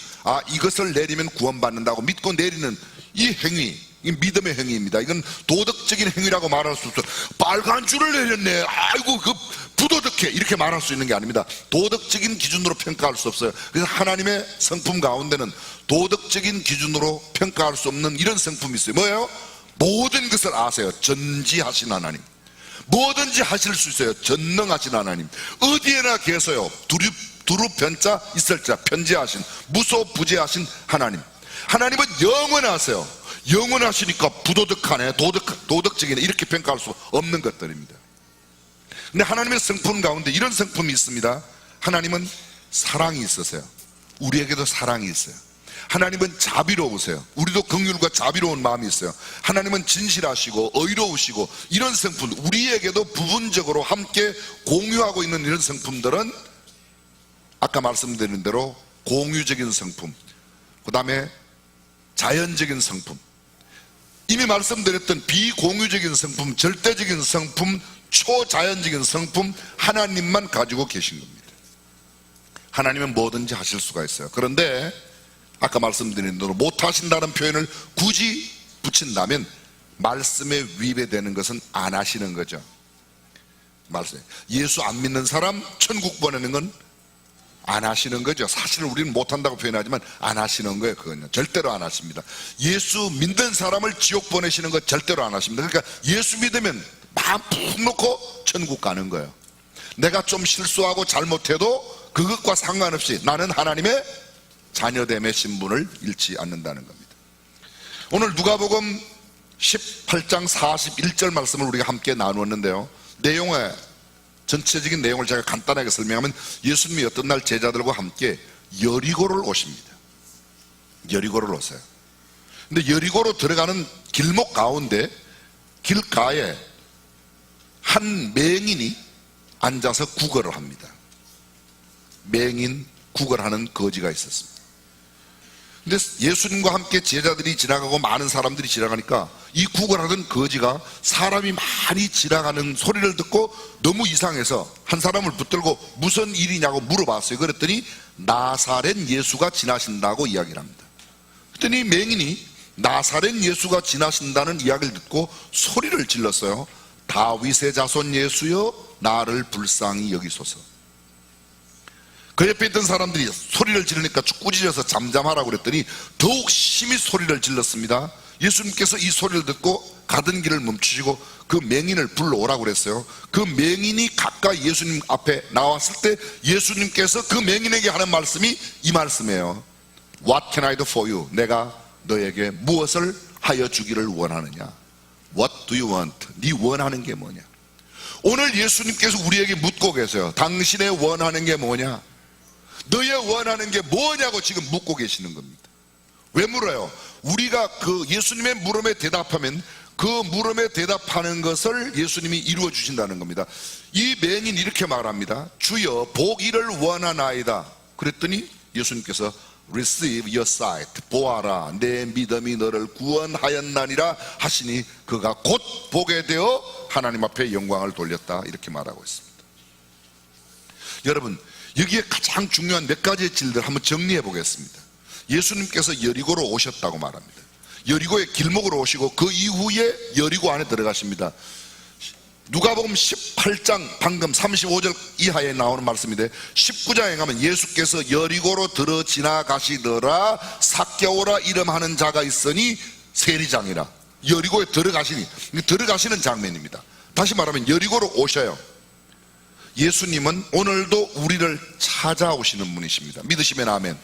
이것을 내리면 구원받는다고 믿고 내리는 이 행위, 이 믿음의 행위입니다. 이건 도덕적인 행위라고 말할 수 없어요. 빨간 줄을 내렸네, 아이고 그 부도덕해, 이렇게 말할 수 있는 게 아닙니다. 도덕적인 기준으로 평가할 수 없어요. 그래서 하나님의 성품 가운데는 도덕적인 기준으로 평가할 수 없는 이런 성품이 있어요. 뭐예요? 모든 것을 아세요. 전지하신 하나님, 뭐든지 하실 수 있어요. 전능하신 하나님, 어디에나 계세요. 두루 편자 있을자 편지하신, 무소부재하신 하나님. 하나님은 영원하세요. 영원하시니까 부도덕하네, 도덕적이네 이렇게 평가할 수 없는 것들입니다. 근데 하나님의 성품 가운데 이런 성품이 있습니다. 하나님은 사랑이 있으세요. 우리에게도 사랑이 있어요. 하나님은 자비로우세요. 우리도 긍휼과 자비로운 마음이 있어요. 하나님은 진실하시고 의로우시고 이런 성품, 우리에게도 부분적으로 함께 공유하고 있는 이런 성품들은 아까 말씀드린 대로 공유적인 성품, 그 다음에 자연적인 성품, 이미 말씀드렸던 비공유적인 성품, 절대적인 성품, 초자연적인 성품, 하나님만 가지고 계신 겁니다. 하나님은 뭐든지 하실 수가 있어요. 그런데 아까 말씀드린 대로 못하신다는 표현을 굳이 붙인다면 말씀에 위배되는 것은 안 하시는 거죠. 말씀, 예수 안 믿는 사람 천국 보내는 건 안 하시는 거죠. 사실 우리는 못한다고 표현하지만 안 하시는 거예요. 그건 절대로 안 하십니다. 예수 믿는 사람을 지옥 보내시는 거 절대로 안 하십니다. 그러니까 예수 믿으면 마음 푹 놓고 천국 가는 거예요. 내가 좀 실수하고 잘못해도 그것과 상관없이 나는 하나님의 자녀됨의 신분을 잃지 않는다는 겁니다. 오늘 누가복음 18장 41절 말씀을 우리가 함께 나누었는데요, 내용에 전체적인 내용을 제가 간단하게 설명하면 예수님이 어떤 날 제자들과 함께 여리고를 오십니다. 여리고를 오세요. 근데 여리고로 들어가는 길목 가운데 길가에 한 맹인이 앉아서 구걸을 합니다. 맹인 구걸하는 거지가 있었습니다. 근데 예수님과 함께 제자들이 지나가고 많은 사람들이 지나가니까 이 구걸하던 거지가 사람이 많이 지나가는 소리를 듣고 너무 이상해서 한 사람을 붙들고 무슨 일이냐고 물어봤어요. 그랬더니 나사렛 예수가 지나신다고 이야기를 합니다. 그랬더니 맹인이 나사렛 예수가 지나신다는 이야기를 듣고 소리를 질렀어요. 다윗의 자손 예수여, 나를 불쌍히 여기소서. 그 옆에 있던 사람들이 소리를 지르니까 꾸짖어서 잠잠하라고 그랬더니 더욱 심히 소리를 질렀습니다. 예수님께서 이 소리를 듣고 가던 길을 멈추시고 그 맹인을 불러오라고 그랬어요. 그 맹인이 가까이 예수님 앞에 나왔을 때 예수님께서 그 맹인에게 하는 말씀이 이 말씀이에요. What can I do for you? 내가 너에게 무엇을 하여 주기를 원하느냐? What do you want? 네 원하는 게 뭐냐? 오늘 예수님께서 우리에게 묻고 계세요. 당신의 원하는 게 뭐냐? 너의 원하는 게 뭐냐고 지금 묻고 계시는 겁니다. 왜 물어요? 우리가 그 예수님의 물음에 대답하면 그 물음에 대답하는 것을 예수님이 이루어 주신다는 겁니다. 이 맹인 이렇게 말합니다. 주여 보기를 원하나이다. 그랬더니 예수님께서 Receive your sight. 보아라, 내 믿음이 너를 구원하였나니라 하시니 그가 곧 보게 되어 하나님 앞에 영광을 돌렸다. 이렇게 말하고 있습니다. 여러분, 여기에 가장 중요한 몇 가지의 진리들 한번 정리해 보겠습니다. 예수님께서 여리고로 오셨다고 말합니다. 여리고의 길목으로 오시고 그 이후에 여리고 안에 들어가십니다. 누가복음 18장 방금 35절 이하에 나오는 말씀인데 19장에 가면 예수께서 여리고로 들어 지나가시더라 삭개오라 이름하는 자가 있으니 세리장이라. 여리고에 들어가시는 장면입니다. 다시 말하면 여리고로 오셔요. 예수님은 오늘도 우리를 찾아오시는 분이십니다. 믿으시면 아멘.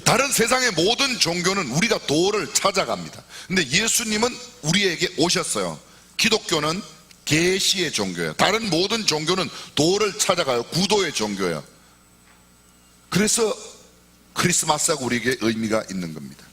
다른 세상의 모든 종교는 우리가 도를 찾아갑니다. 근데 예수님은 우리에게 오셨어요. 기독교는 계시의 종교예요. 다른 모든 종교는 도를 찾아가요. 구도의 종교예요. 그래서 크리스마스하고 우리에게 의미가 있는 겁니다.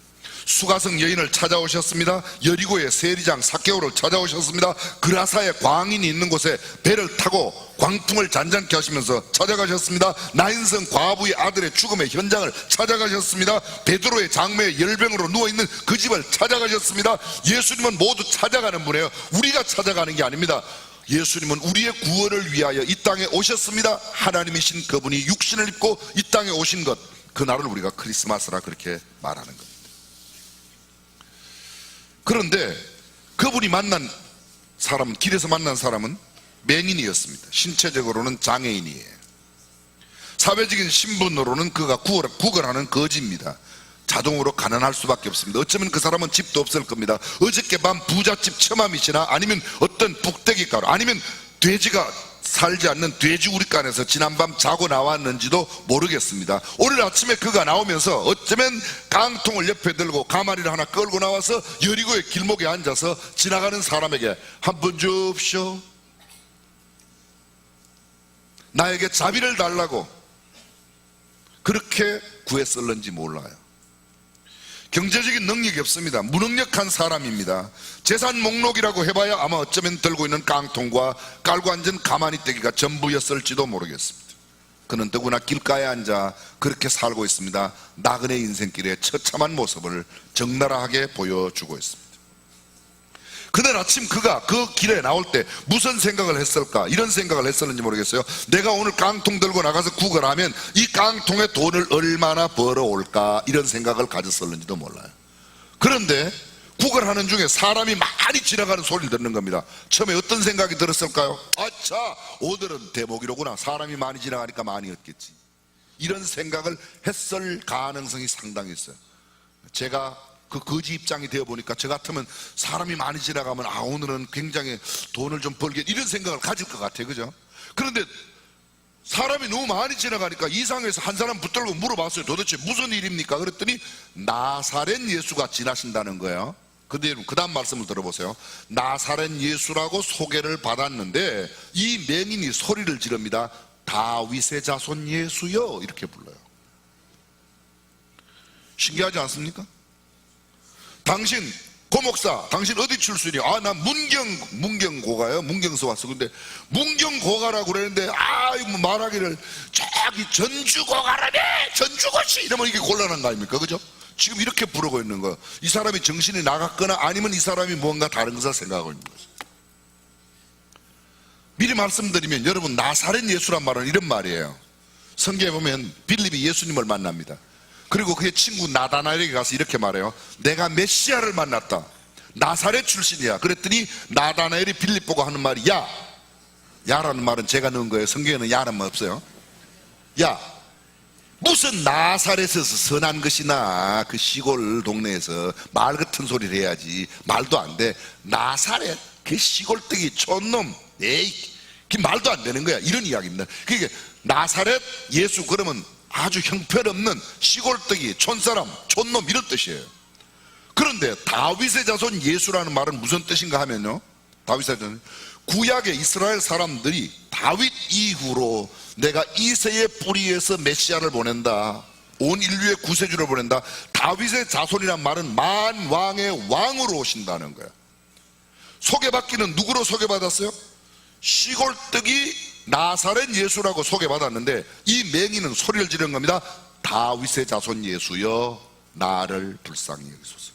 수가성 여인을 찾아오셨습니다. 여리고의 세리장 삭개오를 찾아오셨습니다. 그라사의 광인이 있는 곳에 배를 타고 광풍을 잔잔케 하시면서 찾아가셨습니다. 나인성 과부의 아들의 죽음의 현장을 찾아가셨습니다. 베드로의 장매의 열병으로 누워있는 그 집을 찾아가셨습니다. 예수님은 모두 찾아가는 분이에요. 우리가 찾아가는 게 아닙니다. 예수님은 우리의 구원을 위하여 이 땅에 오셨습니다. 하나님이신 그분이 육신을 입고 이 땅에 오신 것, 그날을 우리가 크리스마스라 그렇게 말하는 겁니다. 그런데 그분이 만난 사람은, 길에서 만난 사람은 맹인이었습니다. 신체적으로는 장애인이에요. 사회적인 신분으로는 그가 구걸하는 거지입니다. 자동으로 가난할 수밖에 없습니다. 어쩌면 그 사람은 집도 없을 겁니다. 어저께밤 부잣집 처맘이시나 아니면 어떤 북대기가로 아니면 돼지가 살지 않는 돼지우리간에서 지난밤 자고 나왔는지도 모르겠습니다. 오늘 아침에 그가 나오면서 어쩌면 깡통을 옆에 들고 가마리를 하나 끌고 나와서 여리고의 길목에 앉아서 지나가는 사람에게 한 번 줍쇼, 나에게 자비를 달라고 그렇게 구했을는지 몰라요. 경제적인 능력이 없습니다. 무능력한 사람입니다. 재산 목록이라고 해봐야 아마 어쩌면 들고 있는 깡통과 깔고 앉은 가마니떼기가 전부였을지도 모르겠습니다. 그는 더구나 길가에 앉아 그렇게 살고 있습니다. 나그네 인생길의 처참한 모습을 적나라하게 보여주고 있습니다. 그날 아침 그가 그 길에 나올 때 무슨 생각을 했을까? 이런 생각을 했었는지 모르겠어요. 내가 오늘 깡통 들고 나가서 구걸하면 이 깡통에 돈을 얼마나 벌어올까? 이런 생각을 가졌었는지도 몰라요. 그런데 구걸하는 중에 사람이 많이 지나가는 소리를 듣는 겁니다. 처음에 어떤 생각이 들었을까요? 아차, 오늘은 대목이로구나. 사람이 많이 지나가니까 많이 얻겠지. 이런 생각을 했을 가능성이 상당히 있어요. 제가 그 거지 입장이 되어 보니까 저 같으면 사람이 많이 지나가면 오늘은 굉장히 돈을 좀 벌겠, 이런 생각을 가질 것 같아요. 그죠? 그런데 사람이 너무 많이 지나가니까 이상해서 한 사람 붙들고 물어봤어요. 도대체 무슨 일입니까? 그랬더니 나사렛 예수가 지나신다는 거예요. 근데 그 다음 말씀을 들어보세요. 나사렛 예수라고 소개를 받았는데 이 맹인이 소리를 지릅니다. 다윗의 자손 예수여, 이렇게 불러요. 신기하지 않습니까? 당신 고목사, 당신 어디 출신이야? 아, 나 문경고가요. 문경서 왔어. 근데 문경고가라고 그러는데, 이거 뭐 말하기를, 저기 전주고가라며! 전주고시! 이러면 이게 곤란한 거 아닙니까? 그죠? 지금 이렇게 부르고 있는 거예요. 이 사람이 정신이 나갔거나 아니면 이 사람이 뭔가 다른 것을 생각하고 있는 거죠. 미리 말씀드리면 여러분, 나사렛 예수란 말은 이런 말이에요. 성경에 보면 빌립이 예수님을 만납니다. 그리고 그의 친구 나다나엘에게 가서 이렇게 말해요. 내가 메시아를 만났다. 나사렛 출신이야. 그랬더니 나다나엘이 빌립 보고 하는 말이 야라는 말은 제가 넣은 거예요. 성경에는 야는 없어요. 야, 무슨 나사렛에서 선한 것이나 그 시골 동네에서 말 같은 소리를 해야지. 말도 안 돼. 나사렛 그 시골뜨기 촌놈, 에이, 그 말도 안 되는 거야. 이런 이야기입니다. 그게 나사렛 예수 그러면 아주 형편없는 시골뜨기, 촌사람, 촌놈 이런 뜻이에요. 그런데 다윗의 자손 예수라는 말은 무슨 뜻인가 하면요, 다윗의 자손, 구약의 이스라엘 사람들이 다윗 이후로 내가 이새의 뿌리에서 메시아를 보낸다, 온 인류의 구세주를 보낸다. 다윗의 자손이란 말은 만왕의 왕으로 오신다는 거야. 소개받기는 누구로 소개받았어요? 시골뜨기 나사렛 예수라고 소개받았는데, 이 맹인은 소리를 지른 겁니다. 다윗의 자손 예수여, 나를 불쌍히 여기소서.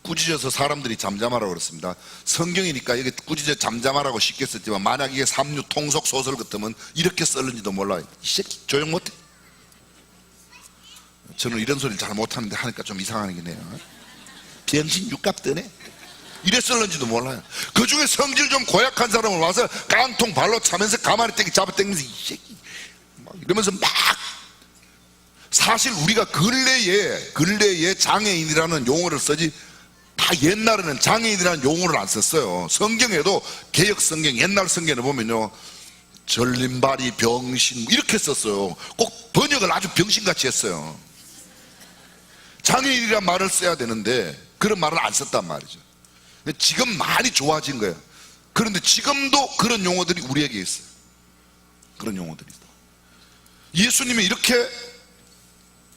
꾸짖어서 사람들이 잠잠하라고 그랬습니다. 성경이니까 여기 꾸짖어 잠잠하라고 쉽게 썼지만, 만약 이게 삼류 통속 소설 같으면 이렇게 썼는지도 몰라요. 이 새끼 조용 못해. 저는 이런 소리를 잘 못하는데 하니까 좀 이상하긴 해요. 병신 육갑 뜨네. 이랬을는지도 몰라요. 그 중에 성질 좀 고약한 사람을 와서 깡통 발로 차면서 가만히 잡아당기면서 이 새끼 막 이러면서 막, 사실 우리가 근래에 장애인이라는 용어를 쓰지, 다 옛날에는 장애인이라는 용어를 안 썼어요. 성경에도 개역 성경, 옛날 성경을 보면요, 절림발이 병신 이렇게 썼어요. 꼭 번역을 아주 병신같이 했어요. 장애인이란 말을 써야 되는데 그런 말을 안 썼단 말이죠. 지금 많이 좋아진 거예요. 그런데 지금도 그런 용어들이 우리에게 있어요. 그런 용어들이 있어요. 예수님이 이렇게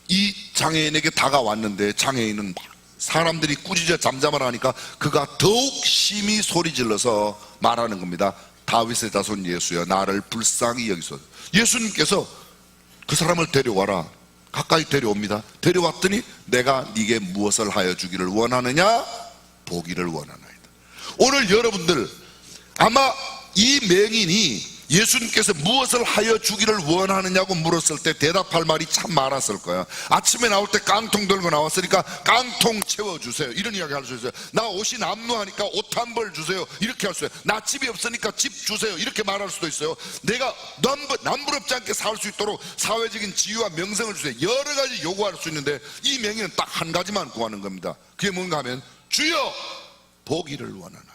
이 장애인에게 다가왔는데, 장애인은 막 사람들이 꾸짖어 잠잠하라 하니까 그가 더욱 심히 소리질러서 말하는 겁니다. 다윗의 자손 예수여, 나를 불쌍히 여기소서. 예수님께서 그 사람을 데려와라. 가까이 데려옵니다. 데려왔더니 내가 네게 무엇을 하여 주기를 원하느냐? 보기를 원하나이다. 오늘 여러분들 아마 이 맹인이 예수님께서 무엇을 하여 주기를 원하느냐고 물었을 때 대답할 말이 참 많았을 거야. 아침에 나올 때 깡통 들고 나왔으니까 깡통 채워주세요, 이런 이야기 할 수 있어요. 나 옷이 남루하니까 옷 한 벌 주세요, 이렇게 할 수 있어요. 나 집이 없으니까 집 주세요, 이렇게 말할 수도 있어요. 내가 남부럽지 않게 살 수 있도록 사회적인 지위와 명성을 주세요, 여러 가지 요구할 수 있는데, 이 맹인은 딱 한 가지만 구하는 겁니다. 그게 뭔가 하면 주여 보기를 원하나이다.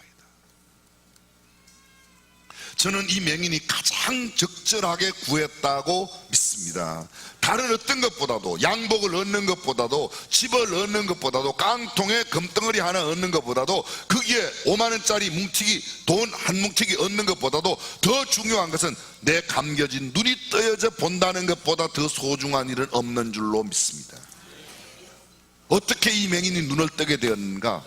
저는 이 맹인이 가장 적절하게 구했다고 믿습니다. 다른 어떤 것보다도, 양복을 얻는 것보다도, 집을 얻는 것보다도, 깡통에 금덩어리 하나 얻는 것보다도, 거기에 5만원짜리 뭉티기, 돈 한 뭉티기 얻는 것보다도 더 중요한 것은 내 감겨진 눈이 떠여져 본다는 것보다 더 소중한 일은 없는 줄로 믿습니다. 어떻게 이 맹인이 눈을 뜨게 되었는가?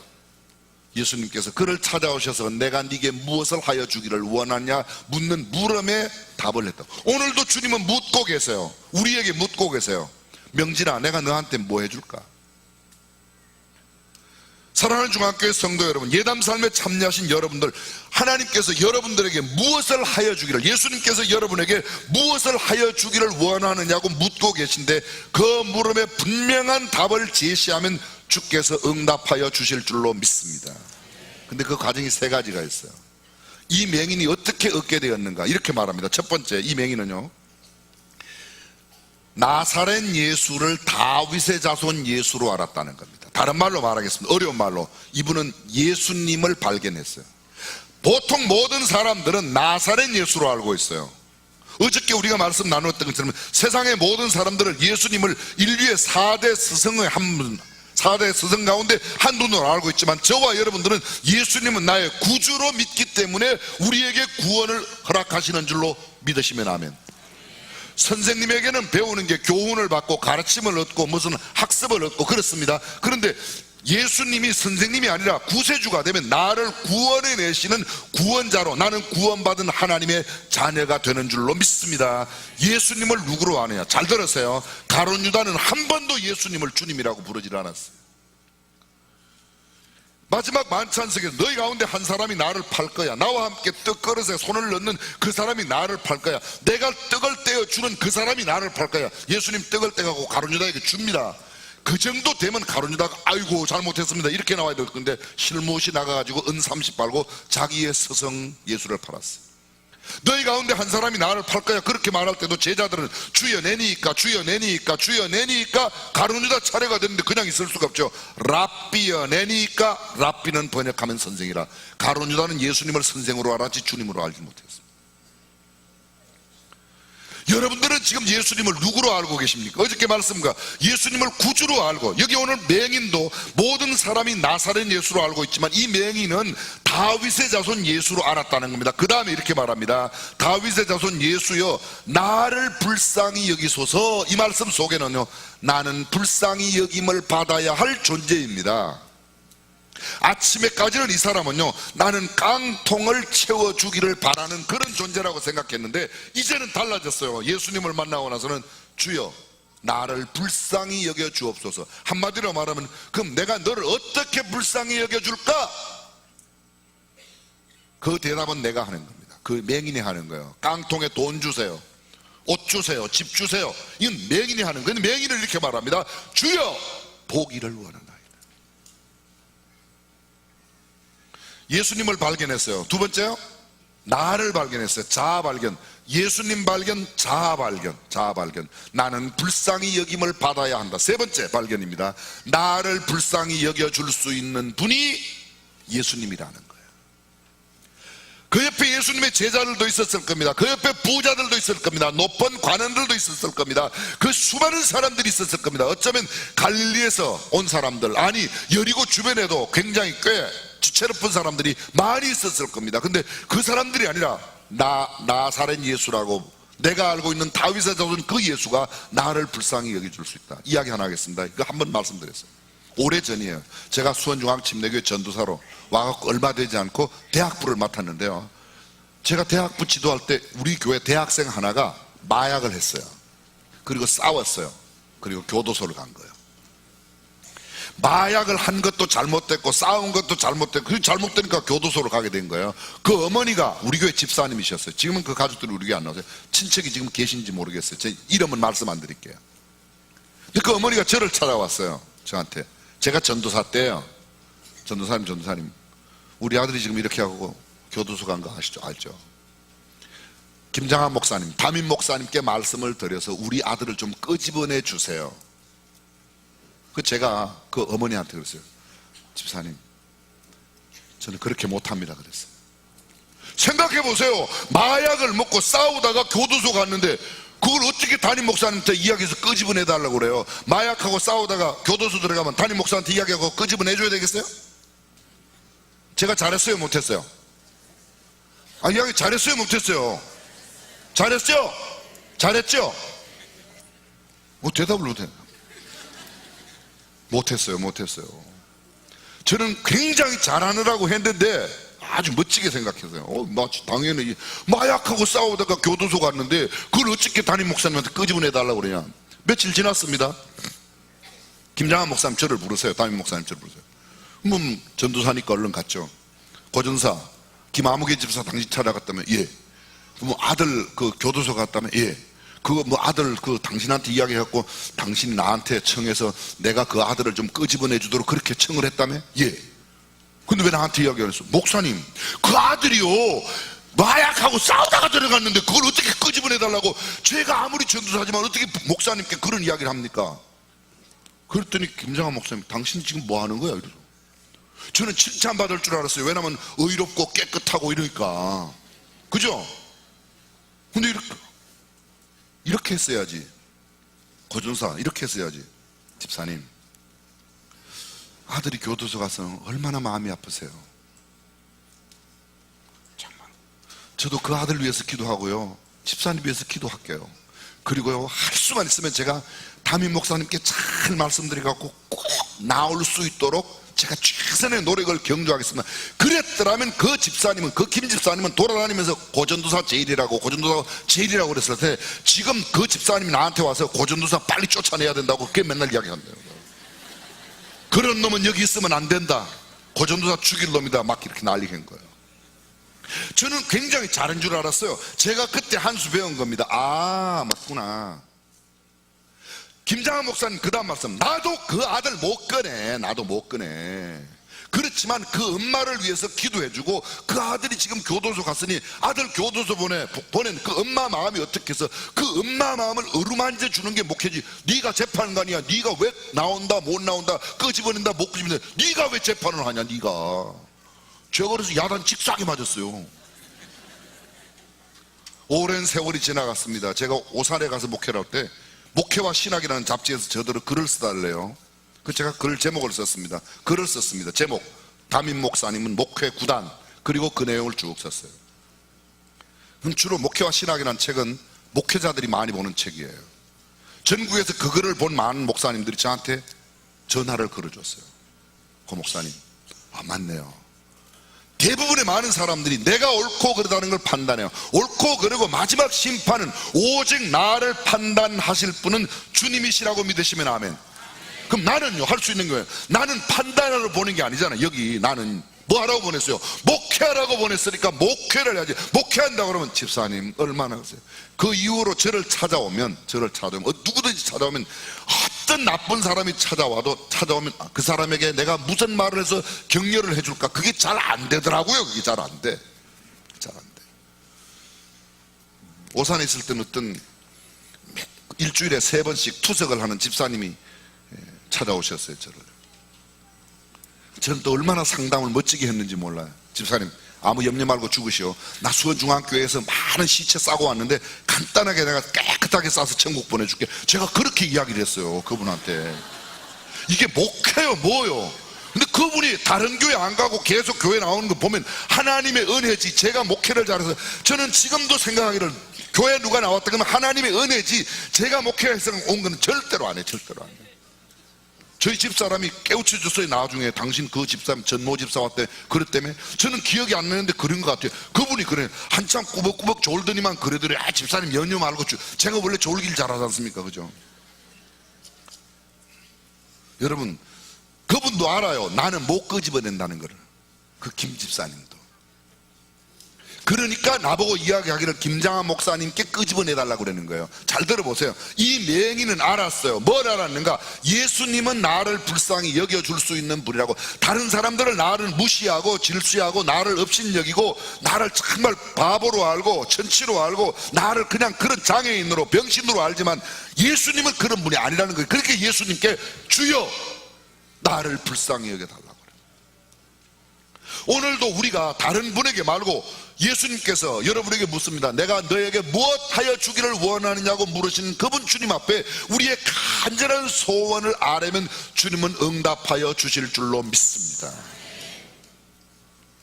예수님께서 그를 찾아오셔서 내가 네게 무엇을 하여 주기를 원하냐 묻는 물음에 답을 했다. 오늘도 주님은 묻고 계세요. 우리에게 묻고 계세요. 명진아, 내가 너한테 뭐 해줄까? 사랑하는 중학교의 성도 여러분, 예담삶에 참여하신 여러분들, 하나님께서 여러분들에게 무엇을 하여 주기를, 예수님께서 여러분에게 무엇을 하여 주기를 원하느냐고 묻고 계신데, 그 물음에 분명한 답을 제시하면 주께서 응답하여 주실 줄로 믿습니다. 근데 그 과정이 세 가지가 있어요. 이 맹인이 어떻게 얻게 되었는가? 이렇게 말합니다. 첫 번째, 이 맹인은요, 나사렛 예수를 다윗의 자손 예수로 알았다는 겁니다. 다른 말로 말하겠습니다. 어려운 말로, 이분은 예수님을 발견했어요. 보통 모든 사람들은 나사렛 예수로 알고 있어요. 어저께 우리가 말씀 나누었던 것처럼 세상의 모든 사람들은 예수님을 인류의 4대 스승의 한 분, 4대 스승 가운데 한 분으로 알고 있지만, 저와 여러분들은 예수님은 나의 구주로 믿기 때문에 우리에게 구원을 허락하시는 줄로 믿으시면 아멘. 선생님에게는 배우는 게 교훈을 받고 가르침을 얻고 무슨 학습을 얻고 그렇습니다. 그런데 예수님이 선생님이 아니라 구세주가 되면 나를 구원해 내시는 구원자로, 나는 구원받은 하나님의 자녀가 되는 줄로 믿습니다. 예수님을 누구로 아느냐? 잘 들으세요. 가룟 유다는 한 번도 예수님을 주님이라고 부르질 않았어요. 마지막 만찬석에 너희 가운데 한 사람이 나를 팔 거야, 나와 함께 떡 그릇에 손을 넣는 그 사람이 나를 팔 거야, 내가 떡을 떼어 주는 그 사람이 나를 팔 거야. 예수님 떡을 떼가고 가룟 유다에게 줍니다. 그 정도 되면 가룟 유다가 아이고 잘못했습니다 이렇게 나와야 될 건데, 실무시 나가가지고 은 30 팔고 자기의 스승 예수를 팔았어요. 너희 가운데 한 사람이 나를 팔 거야 그렇게 말할 때도 제자들은 주여 내니까 주여 내니까 주여 내니까 가룟 유다 차례가 됐는데 그냥 있을 수가 없죠. 랍비여 내니까, 랍비는 번역하면 선생이라. 가룟 유다는 예수님을 선생으로 알았지 주님으로 알지 못했어요. 여러분들은 지금 예수님을 누구로 알고 계십니까? 어저께 말씀과 예수님을 구주로 알고, 여기 오늘 맹인도 모든 사람이 나사렛 예수로 알고 있지만 이 맹인은 다윗의 자손 예수로 알았다는 겁니다. 그 다음에 이렇게 말합니다. 다윗의 자손 예수여 나를 불쌍히 여기소서. 이 말씀 속에는요, 나는 불쌍히 여김을 받아야 할 존재입니다. 아침에까지는 이 사람은요, 나는 깡통을 채워주기를 바라는 그런 존재라고 생각했는데 이제는 달라졌어요. 예수님을 만나고 나서는 주여 나를 불쌍히 여겨 주옵소서. 한마디로 말하면 그럼 내가 너를 어떻게 불쌍히 여겨 줄까? 그 대답은 내가 하는 겁니다. 그 맹인이 하는 거예요. 깡통에 돈 주세요, 옷 주세요, 집 주세요. 이건 맹인이 하는 거예요. 맹인을 이렇게 말합니다. 주여 보기를 원한다. 예수님을 발견했어요. 두 번째요, 나를 발견했어요. 자아 발견. 예수님 발견, 자아 발견. 자아 발견. 나는 불쌍히 여김을 받아야 한다. 세 번째 발견입니다. 나를 불쌍히 여겨줄 수 있는 분이 예수님이라는 거예요. 그 옆에 예수님의 제자들도 있었을 겁니다. 그 옆에 부자들도 있을 겁니다. 높은 관원들도 있었을 겁니다. 그 수많은 사람들이 있었을 겁니다. 어쩌면 갈릴리에서 온 사람들, 아니 여리고 주변에도 굉장히 꽤 지체롭은 사람들이 많이 있었을 겁니다. 근데 그 사람들이 아니라 나사렛 예수라고, 내가 알고 있는 다윗의 자손 그 예수가 나를 불쌍히 여겨줄 수 있다. 이야기 하나 하겠습니다. 이거 한번 말씀드렸어요. 오래전이에요. 제가 수원중앙침례교회 전도사로 와갖고 얼마 되지 않고 대학부를 맡았는데요, 제가 대학부 지도할 때 우리 교회 대학생 하나가 마약을 했어요. 그리고 싸웠어요. 그리고 교도소를 간 거예요. 마약을 한 것도 잘못됐고 싸운 것도 잘못됐고, 그 잘못되니까 교도소로 가게 된 거예요. 그 어머니가 우리 교회 집사님이셨어요. 지금은 그 가족들이 우리 교회 안 나오세요. 친척이 지금 계신지 모르겠어요. 제 이름은 말씀 안 드릴게요. 근데 그 어머니가 저를 찾아왔어요. 저한테. 제가 전도사 때요, 전도사님 우리 아들이 지금 이렇게 하고 교도소 간 거 아시죠? 알죠? 김장한 목사님, 담임 목사님께 말씀을 드려서 우리 아들을 좀 끄집어내 주세요. 제가 그 어머니한테 그랬어요. 집사님, 저는 그렇게 못합니다 그랬어요. 생각해 보세요. 마약을 먹고 싸우다가 교도소 갔는데 그걸 어떻게 담임 목사님한테 이야기해서 끄집어내 달라고 그래요? 마약하고 싸우다가 교도소 들어가면 담임 목사한테 이야기하고 끄집어내 줘야 되겠어요? 제가 잘했어요 못했어요? 이야기 잘했어요 못했어요? 잘했죠? 잘했죠? 대답을 못해. 못했어요. 저는 굉장히 잘하느라고 했는데 아주 멋지게 생각했어요. 당연히 마약하고 싸우다가 교도소 갔는데 그걸 어떻게 담임 목사님한테 끄집어내 달라고 그러냐. 며칠 지났습니다. 김장한 목사님 저를 부르세요. 담임 목사님 저를 부르세요. 전도사니까 얼른 갔죠. 고전사 김아무개 집사 당신 찾아갔다면 예. 아들 그 교도소 갔다면 예. 아들 당신한테 이야기해갖고 당신이 나한테 청해서 내가 그 아들을 좀 끄집어내 주도록 그렇게 청을 했다며? 예. 근데 왜 나한테 이야기 안 했어? 목사님, 그 아들이요 마약하고 싸우다가 들어갔는데 그걸 어떻게 끄집어내 달라고, 제가 아무리 전도사지만 어떻게 목사님께 그런 이야기를 합니까? 그랬더니 김장한 목사님, 당신 지금 뭐 하는 거야? 이러죠. 저는 칭찬받을 줄 알았어요. 왜냐면 의롭고 깨끗하고 이러니까. 그죠? 근데 이렇게 했어야지. 고전사 이렇게 했어야지. 집사님, 아들이 교도소 가서 얼마나 마음이 아프세요. 정말. 저도 그 아들 위해서 기도하고요, 집사님 위해서 기도할게요. 그리고요, 할 수만 있으면 제가 담임 목사님께 잘 말씀드려갖고 꼭 나올 수 있도록 제가 최선의 노력을 경주하겠습니다. 그랬더라면 그 집사님은, 그 김 집사님은 돌아다니면서 고전도사 제일이라고 그랬을 때, 지금 그 집사님이 나한테 와서 고전도사 빨리 쫓아내야 된다고 그렇게 맨날 이야기한대요. 그런 놈은 여기 있으면 안 된다, 고전도사 죽일 놈이다, 막 이렇게 난리한 거예요. 저는 굉장히 잘한 줄 알았어요. 제가 그때 한 수 배운 겁니다. 아, 맞구나. 김장한 목사님 그 다음 말씀, 나도 그 아들 못 꺼내, 나도 못 꺼내. 그렇지만 그 엄마를 위해서 기도해주고, 그 아들이 지금 교도소 갔으니 아들 교도소 보낸 그 엄마 마음이 어떻게 해서 그 엄마 마음을 어루만져 주는 게 목회지. 네가 재판관이야, 네가 왜 나온다 못 나온다 끄집어낸다 못 끄집어낸다, 네가 왜 재판을 하냐, 네가. 제가 그래서 야단 직사하게 맞았어요. 오랜 세월이 지나갔습니다. 제가 오산에 가서 목회를 할 때 목회와 신학이라는 잡지에서 저더러 글을 써달래요. 그 제가 글 제목을 썼습니다. 글을 썼습니다. 제목, 담임 목사님은 목회 9단, 그리고 그 내용을 쭉 썼어요. 그럼 주로 목회와 신학이라는 책은 목회자들이 많이 보는 책이에요. 전국에서 그 글을 본 많은 목사님들이 저한테 전화를 걸어줬어요. 고 목사님, 아 맞네요. 대부분의 많은 사람들이 내가 옳고 그르다는 걸 판단해요. 옳고 그르고 마지막 심판은 오직 나를 판단하실 분은 주님이시라고 믿으시면 아멘. 그럼 나는요, 할 수 있는 거예요. 나는 판단하러 보낸 게 아니잖아요. 여기 나는 뭐 하라고 보냈어요? 목회하라고 보냈으니까 목회를 해야지. 목회한다고 그러면 집사님 얼마나 하세요? 그 이후로 저를 찾아오면 누구든지 찾아오면, 어떤 나쁜 사람이 찾아오면 그 사람에게 내가 무슨 말을 해서 격려를 해줄까, 그게 잘 안 되더라고요. 그게 잘 안 돼. 잘 안 돼. 오산에 있을 때는 어떤 일주일에 3번씩 투석을 하는 집사님이 찾아오셨어요, 저를. 저는 또 얼마나 상담을 멋지게 했는지 몰라요. 집사님, 아무 염려 말고 죽으시오. 나 수원중앙교회에서 많은 시체 싸고 왔는데 간단하게 내가 깨끗하게 싸서 천국 보내줄게. 제가 그렇게 이야기를 했어요, 그분한테. 이게 목회요, 뭐요? 근데 그분이 다른 교회 안 가고 계속 교회 나오는 거 보면 하나님의 은혜지, 제가 목회를 잘해서. 저는 지금도 생각하기를, 교회 누가 나왔다 그러면 하나님의 은혜지, 제가 목회해서 온 거는 절대로 안 해, 절대로 안 해. 저희 집사람이 깨우쳐 줬어요. 나중에 당신 그 집사람 전모 집사 왔대 그랬다며. 저는 기억이 안 나는데 그런 것 같아요. 그분이 그래, 한참 꾸벅꾸벅 졸더니만 그러더래. 아, 집사님 연유 말고 제가 원래 졸길 잘하지 않습니까, 그죠? 여러분, 그분도 알아요. 나는 못 끄집어낸다는 거를. 그 김 집사님도. 그러니까 나보고 이야기하기를 김장한 목사님께 끄집어내달라고 그러는 거예요. 잘 들어보세요. 이 맹인은 알았어요. 뭘 알았는가? 예수님은 나를 불쌍히 여겨줄 수 있는 분이라고. 다른 사람들은 나를 무시하고 질수하고 나를 업신여기고 나를 정말 바보로 알고 천치로 알고 나를 그냥 그런 장애인으로 병신으로 알지만, 예수님은 그런 분이 아니라는 거예요. 그렇게 예수님께 주여 나를 불쌍히 여겨달라고 그래요. 오늘도 우리가 다른 분에게 말고 예수님께서 여러분에게 묻습니다. 내가 너에게 무엇하여 주기를 원하느냐고 물으신 그분 주님 앞에 우리의 간절한 소원을 아뢰면 주님은 응답하여 주실 줄로 믿습니다.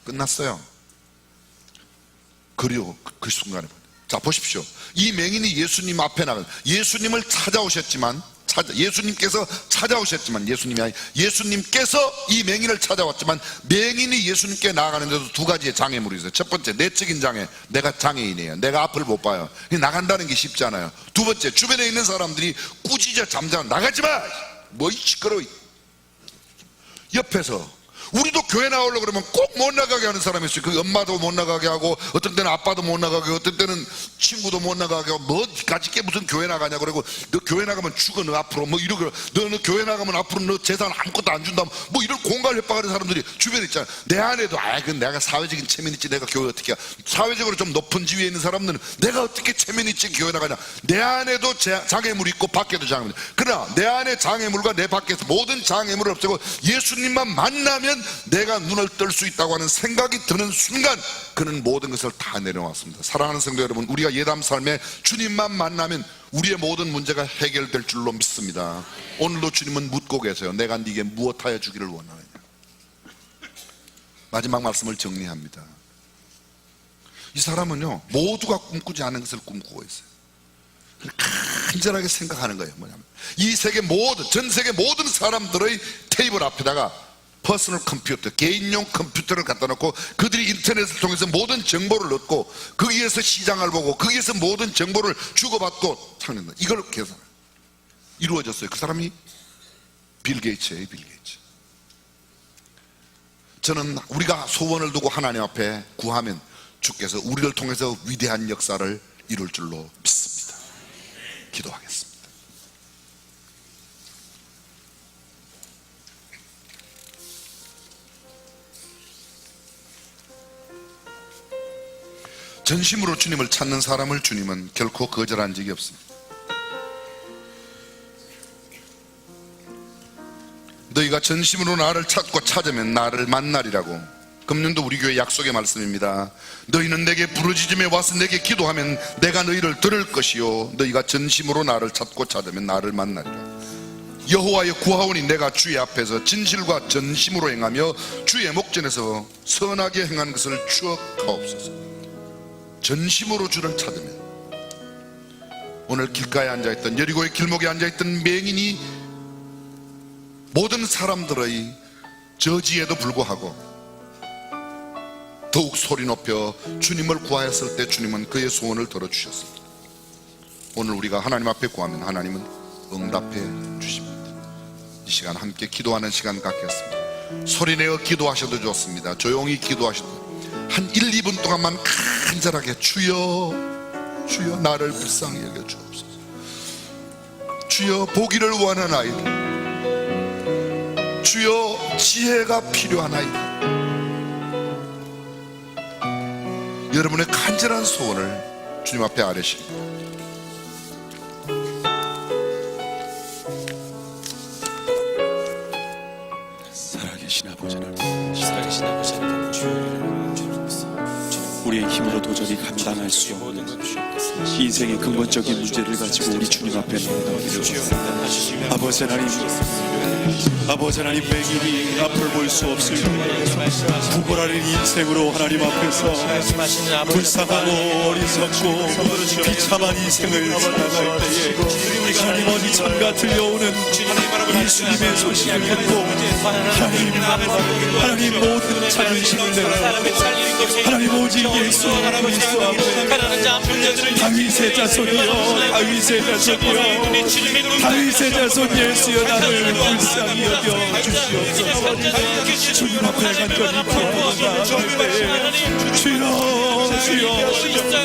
끝났어요. 그리고 그 순간에, 자 보십시오. 이 맹인이 예수님 앞에 나가, 예수님을 찾아오셨지만, 예수님께서 찾아오셨지만, 예수님께서 이 맹인을 찾아왔지만, 맹인이 예수님께 나아가는데도 두 가지의 장애물이 있어요. 첫 번째, 내적인 장애. 내가 장애인이에요. 내가 앞을 못 봐요. 나간다는 게 쉽지 않아요. 두 번째, 주변에 있는 사람들이 꾸짖어 잠잠, 나가지 마! 뭐 시끄러워. 옆에서 우리도 교회 나오려고 그러면 꼭 못 나가게 하는 사람이 있어요. 그 엄마도 못 나가게 하고, 어떤 때는 아빠도 못 나가게 하고, 어떤 때는 친구도 못 나가게 하고, 뭐 가지게 무슨 교회 나가냐고 그러고, 너 교회 나가면 죽어, 너 앞으로 뭐 이러고, 너 교회 나가면 앞으로 너 재산 아무것도 안 준다, 뭐 이런 공갈 협박하는 사람들이 주변에 있잖아. 내 안에도 그건 내가 사회적인 체면 있지, 내가 교회 어떻게 해. 사회적으로 좀 높은 지위에 있는 사람들은 내가 어떻게 체면 있지 교회 나가냐. 내 안에도 장애물이 있고 밖에도 장애물이. 그러나 내 안에 장애물과 내 밖에서 모든 장애물을 없애고 예수님만 만나면 내가 눈을 뜰 수 있다고 하는 생각이 드는 순간, 그는 모든 것을 다 내려놨습니다. 사랑하는 성도 여러분, 우리가 예담 삶에 주님만 만나면 우리의 모든 문제가 해결될 줄로 믿습니다. 오늘도 주님은 묻고 계세요. 내가 네게 무엇하여 주기를 원하느냐. 마지막 말씀을 정리합니다. 이 사람은요, 모두가 꿈꾸지 않은 것을 꿈꾸고 있어요. 간절하게 생각하는 거예요. 뭐냐면 이 세계 모든, 전 세계 모든 사람들의 테이블 앞에다가 퍼스널 컴퓨터, 개인용 컴퓨터를 갖다 놓고 그들이 인터넷을 통해서 모든 정보를 얻고 거기에서 시장을 보고 거기에서 모든 정보를 주고받고 창낸다. 이걸 계산 이루어졌어요. 그 사람이 빌 게이츠예요. 빌 게이츠. 저는 우리가 소원을 두고 하나님 앞에 구하면 주께서 우리를 통해서 위대한 역사를 이룰 줄로 믿습니다. 기도하겠습니다. 전심으로 주님을 찾는 사람을 주님은 결코 거절한 적이 없습니다. 너희가 전심으로 나를 찾고 찾으면 나를 만나리라고. 금년도 우리 교회 약속의 말씀입니다. 너희는 내게 부르짖음에 와서 내게 기도하면 내가 너희를 들을 것이요 너희가 전심으로 나를 찾고 찾으면 나를 만나리라. 여호와의 구하오니 내가 주의 앞에서 진실과 전심으로 행하며 주의 목전에서 선하게 행한 것을 추억하옵소서. 전심으로 주를 찾으면 오늘 길가에 앉아있던 여리고의 길목에 앉아있던 맹인이 모든 사람들의 저지에도 불구하고 더욱 소리 높여 주님을 구하였을 때 주님은 그의 소원을 들어주셨습니다. 오늘 우리가 하나님 앞에 구하면 하나님은 응답해 주십니다. 이 시간 함께 기도하는 시간 갖겠습니다. 소리내어 기도하셔도 좋습니다. 조용히 기도하셔도 한 1, 2분 동안만 간절하게 주여 주여 나를 불쌍히 여겨 주옵소서. 주여 보기를 원하는 아이들, 주여 지혜가 필요한 아이들, 여러분의 간절한 소원을 주님 앞에 아뢰십니다. 살아계신 아버지 하나님, 살아계신 아버지 하나님, 우리의 힘으로 도저히 감당할 수 없는 인생의 근본적인 문제를 가지고 우리 주님 앞에 나오기를 원합니다. 아버지 하나님, 아버지 하나님, 맹인이 앞을 볼 수 없을 때 구걸하는 인생으로 하나님 앞에서 불쌍하고 어리석고 비참한 인생을 살아갈 때에 하나님 어디선가 들려오는 예수님의 소식을 듣고 하나님 모든 자존심을 내려놓고 하나님 오직 예수 그리스도하고 다윗의 자손이여 다윗의 자손이여 다윗의 자손 예수여 나를 불쌍히 여겨 주시옵소서. 주님 앞에 간절히 기도하는 때에 주여 주여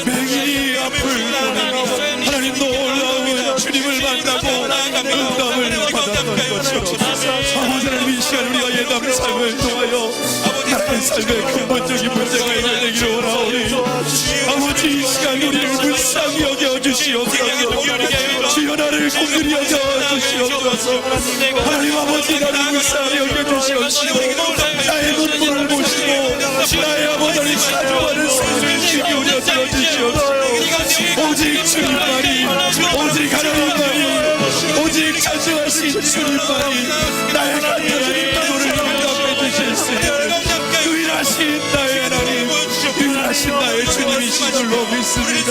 맹인이 앞을 보내며 하나님 놀라운 주님을 만나고 응답을 받았던 것처럼 아버지 하나님 이 시간 우리가 예담 삶을 통하여 나의 삶의 근본적인 문제가 해결되기를 원하오니 아버지 이 시간 우리를 불쌍히 여겨주시옵소서. 주여 나를 공들이 여겨주시옵소서. 하나님 아버지 나를 불쌍히 여겨주시옵시고 나의 눈물을 보시고 나의 아버지를 사랑하는 소리를 기울여 들어주시옵소서. 오직 주님만이 오직 하나님만이 오직 자주하신 주님만이 나의 간절한 기도를 응답해 주실 수 있는 유일하신 나의 하나님, 유일하신 나의 주님이신 줄로 믿습니다.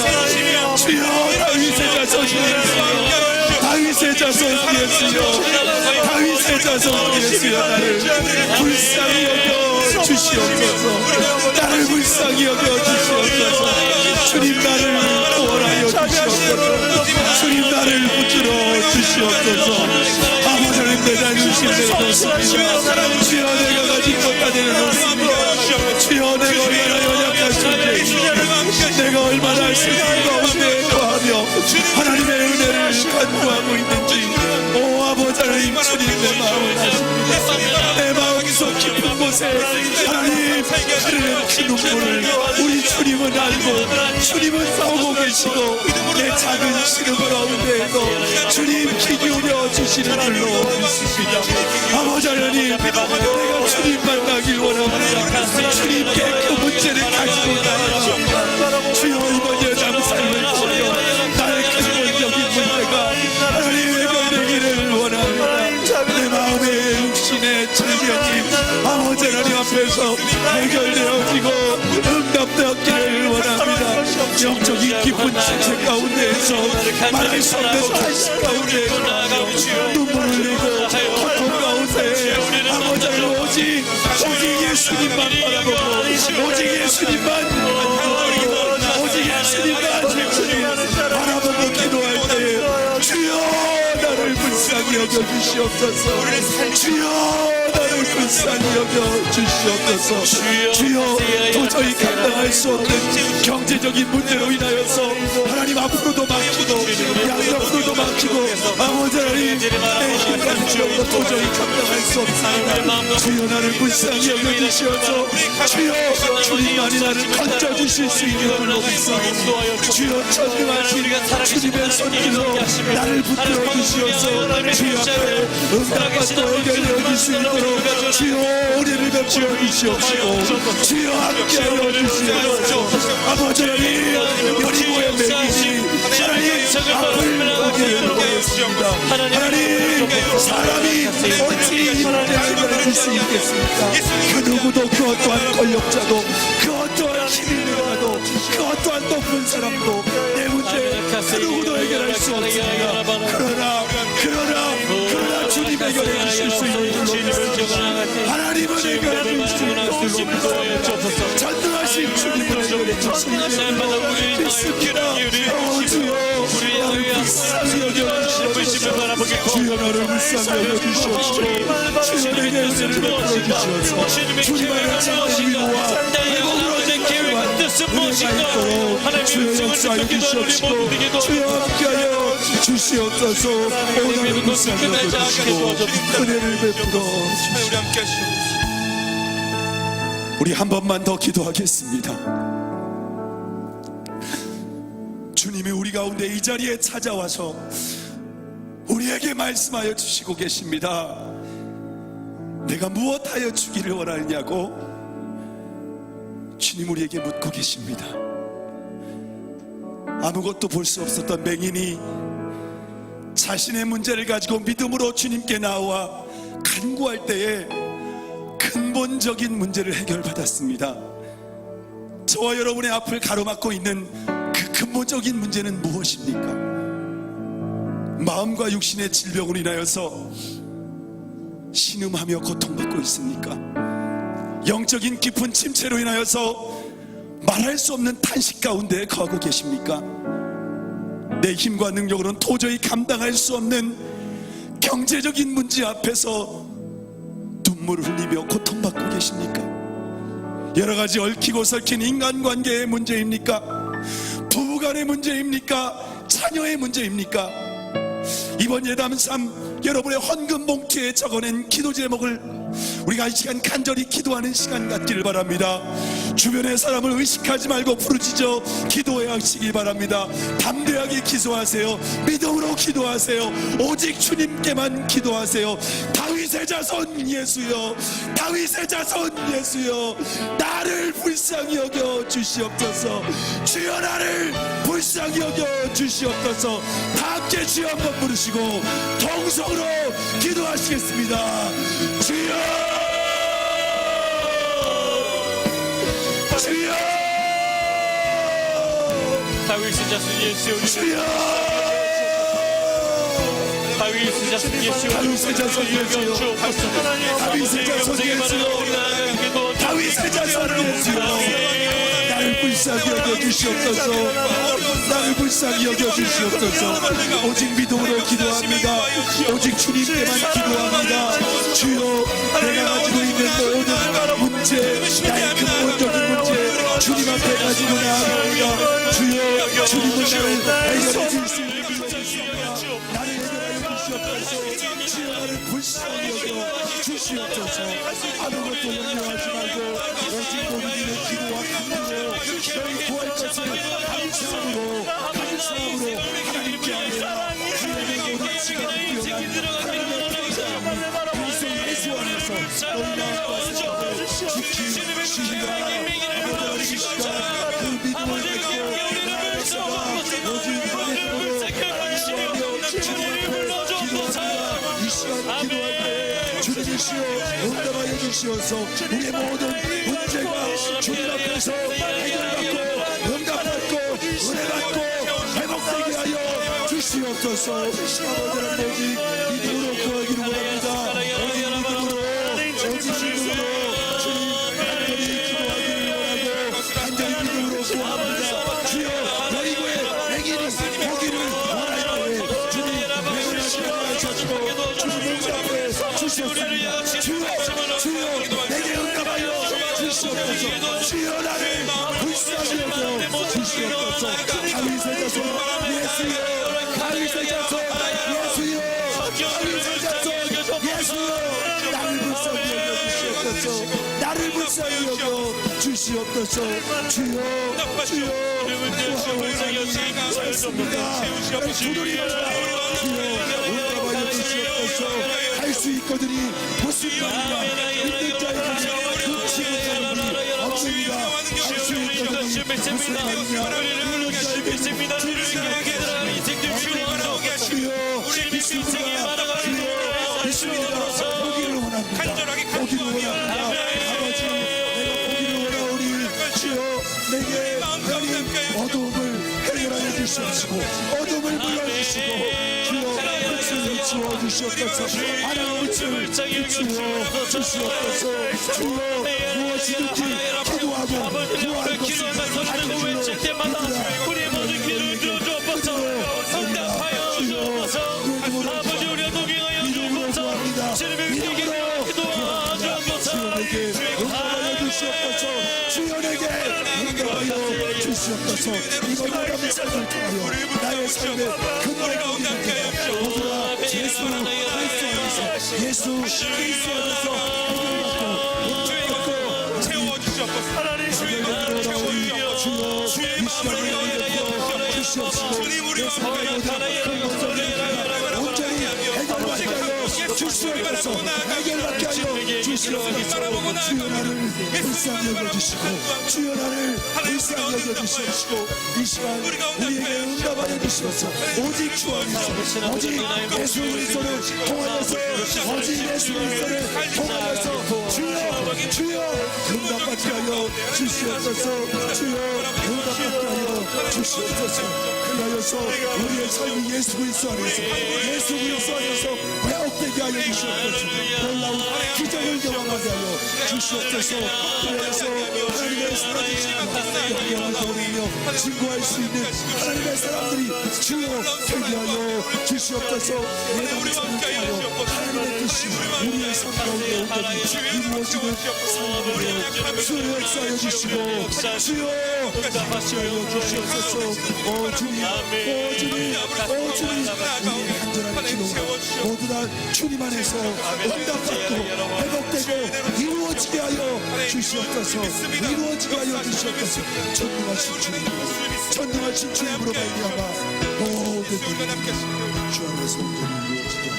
주여 다윗의 자손 예수여 다윗의 자손 예수여 다윗의 자손 예수여 나를 불쌍히 여겨 주시옵소서. 나를 불쌍히 여겨 주시옵소서. 주님 나를 구원하여 주시옵소서. 주님 나를 붙들어 주시옵소서. 아버지 하나님 내 자존심 내려놓습니다. 주여 내가 가진 것 다 내려놓습니다. 주여 내가 얼마나 연약한 존재인지 내가 얼마나 슬픈 가운데 거하며 하나님의 은혜를 간구하고 있는지 오 아버지 하나님 주님 내 마음을 아십니다. 내 마음속 깊은 곳에 하나님 흐르는 피눈물을 우리 주님은 알고 주님은 싸우고 계시고 내 작은 시름 가운데에도 주님 귀 기울여 주시는 줄로 믿습니다. 아버지 하나님 내가 주님 만나길 원합니다. 주님께 그 문제를 가지고 나아갑니다. 주여 이번 여담 삶을 통하여 나의 근본적인 문제가 하나님 해결되기를 원합니다. 내 마음의 육신의 질병이 아버지 하나님 앞에서 해결되어지고 응답되었기를 원합니다. 영적인 깊은 침체 가운데에서 말할 수 없는 탄식 가운데에서 눈물을 흘리고 고통 가운데 아버지 하나님 오직 예수님만 바라보고 오직 예수님만 바라보고 기도할 때 주여 나를 불쌍히 여겨주시옵소서. 주여 나를 불쌍히 여겨주시옵소서. 주여 도저히 감당할 수 없는 경제적인 문제로 인하여서 하나님 앞으로도 막히고 양옆으로도 막히고 아버지 하나님 내 힘과 주여 도저히 감당할 수 없습니다. 주여 나를 불쌍히 여겨주시옵소서. 주여 주님만이 나를 건져주실 수 있는 걸로 믿사옵니다. 주여 전능하신 주님의 손길로 나를 붙들어 주시옵소서. 주여 앞에 응답받고 해결되어 수 있도록 주여 우리를 베풀어 주시옵시고 주여 함께하여 주시옵소서. 아버지 하나님 여리고의 맹인이 하나님 앞을 보기를 원했습니다. 하나님 사람이 어찌 이만을 해결해 수 있겠습니까? 그 누구도 그 어떠한 권력자도 그 어떠한 힘이 들어가도 그 어떠한 높은 사람도 내 문제 그 누구도 해결할 수 없습니다. 그러나 주님 해결해 주실 수 있는 줄로 믿습니다. 하나님은 해결해 주실 줄로 믿습니다. 전능하신 주님을 해결해 주십니다. 믿습니다. 주여 나를 불쌍히 여겨주시옵소서. 주여 나를 불쌍히 여겨주시옵소서. 주여 내게 은혜를 베풀어 주시옵소서. 주님 안에 참된 위로와 회복으로 계획과 뜻은 무엇인가 주여 역사하여 주시옵시고 주여 함께하여 주시옵소서. 오늘 불쌍히 여겨주시고 은혜를 베풀어 주시옵소서. 우리 한 번만 더 기도하겠습니다. 주님이 우리 가운데 이 자리에 찾아와서 우리에게 말씀하여 주시고 계십니다. 내가 무엇하여 주기를 원하느냐고 주님 우리에게 묻고 계십니다. 아무것도 볼 수 없었던 맹인이 자신의 문제를 가지고 믿음으로 주님께 나와 간구할 때에 근본적인 문제를 해결받았습니다. 저와 여러분의 앞을 가로막고 있는 그 근본적인 문제는 무엇입니까? 마음과 육신의 질병으로 인하여서 신음하며 고통받고 있습니까? 영적인 깊은 침체로 인하여서 말할 수 없는 탄식 가운데 거하고 계십니까? 내 힘과 능력으로는 도저히 감당할 수 없는 경제적인 문제 앞에서 눈물을 흘리며 고통받고 계십니까? 여러 가지 얽히고 설킨 인간관계의 문제입니까? 부부간의 문제입니까? 자녀의 문제입니까? 이번 예담3 여러분의 헌금 봉투에 적어낸 기도 제목을 우리가 이 시간 간절히 기도하는 시간 갖기를 바랍니다. 주변의 사람을 의식하지 말고 부르짖어 기도해야 하시길 바랍니다. 담대하게 기도하세요. 믿음으로 기도하세요. 오직 주님께만 기도하세요. 다윗의 자손 예수여, 다윗의 자손 예수여, 나를 불쌍히 여겨 주시옵소서. 주여 나를 불쌍히 여겨 주시옵소서. 다 함께 주여 한번 부르시고 통성으로 기도하시겠습니다. 주여, 주여, 다윗의 자손 예수, 주여, 다윗의 자손 예수, 다윗의 자손 예수여, 다윗의 자손 예수여, 다윗의 자손 예수여, 나를 불쌍히 여겨주시옵소서. 나를 불쌍히 여겨주시옵소서. 오직 믿음으로 기도합니다. 오직 주님께만 기도합니다. 주여, 내가 가지고 있는 모든 문제, 나의 근본적인 문제 주님 앞에 가지고 나아갑니다. 주여, 주님은 나를 해결해 줄 수 있는 나를 해결하여 주시옵소서. 주여, 나를 불쌍히 여겨 주시옵소서. 아무것도 염려하지 말고 오직 모든 기도와 간구로 너희 구할 것을 감사함으로 하나님께 하라. 주님의 모든 시간을 뛰어난 하나님의 평생 그리스도 예수 안에서 너희 마음과 생각을 지키시리라. 아버지 이 시간 그 믿음을 가지고 나아가다가 오직 믿음으로 하나님께 하며 주님 앞에 기도합니다. 이 시간 기도할 때 주님이 주시오 응답하여 주시옵소서. 우리의 모든 문제가 주님 앞에서 해결받고 응답받고 은혜받고 회복되게 하여 주시옵소서. 아버지 하나님 믿음으로 구하기를 원합니다. 오직 믿음으로 주님 간절히 기도하기를 원하고 간절히 믿음으로 구합니다. 주여 여리고의 맹인이 보기를 원하여 주님 내가 하셔주고 주님 응답해 주시옵습니다. 주여 내게 응답하여 주시옵소서. 주여 나를 불쌍히 여겨 주시옵소서. 다윗의 자손 예수여 다윗의 자손 예수여 다윗의 자손 예수여 나를 불쌍히 여겨 주시옵소서. 나를 불쌍히 여겨 주시옵소서. 주여 구하옵나니 두드리라. 주여 응답하여 주시옵소서. 할 수 있거든이 무슨 말이냐 믿는 자에게 눈치 못하는 일이 없습니다. 할 수 있거든이 무슨 말이냐 믿는 자에게 눈치 못하는 주여 믿습니다. 보기를 원합니다. 보기를 원합니다. 아버지 내가 보기를 원하오니 주여 내게 하나님 어두움을 해결하여 주시옵시고 어둠을 물어주시고 주여 빛을 비추어 주시옵소서. 하나님 빛을 비추어 주시옵소서. 주여 무엇이든지 기도하고 구하는 것을 받아주시오. 우리 모든 기도를 들어주옵소서. 응답하여 주옵소서. 아버지 우리와 동행하여 주옵소서. 주님의 위기에 기도하여 주옵소서. 응답하여 주시옵소서. 주여 내게 응답하여 주시옵소서. 이번 오람의 삶을 통하여 나의 삶에 근원이 있는 모두가 예수 그리스도 안에서 해결받고 채워주시옵소서. 하나님 주의 나라를 채워주시옵소서. 주여 이 시간을 위해 주시옵시고 내 삶의 모든 온전히 해결받게 하여 주시옵소서. 해결받게 하여 주시옵소서. 주여 나를 불쌍히 여겨주시고 주여 나를 불쌍히 여겨주시옵시고 이 시간 우리에게 응답하여 주시옵소서. 오직 주 안에서 오직 예수 그리스도를 통하여서 오직 예수 그리스도를 통하여서 주여 응답받게 하여 주시옵소서. 주여 응답받게 하여 주시옵소서. 그리하여서 우리의 삶이 예수 그리스도 안에서 회복되게 하여 주시옵소서. 놀라운 기적을 경험하게 하여 주시옵소서. 그래서 하나님의 사랑이 영원하며 증거할 수 있는 하나님의 사람들이 주여 되게 하여 주시옵소서. 예배를 참여하여 하나님의 뜻이 우리의 삶 가운데 온전히 이루어지는 삶으로 주여 역사하여 주시고 주여 역사하여 주시옵소서. 오 주님 우리의 간절한 기도가 모두 다 주님 안에서 응답받고 회복되고 이루어지게 하여 주시옵소서. 이루어지게 하여 주시옵소서. 전능하신 주님으로 말미암아 모든 일이 주 안에서 온전히 이루어지게 하여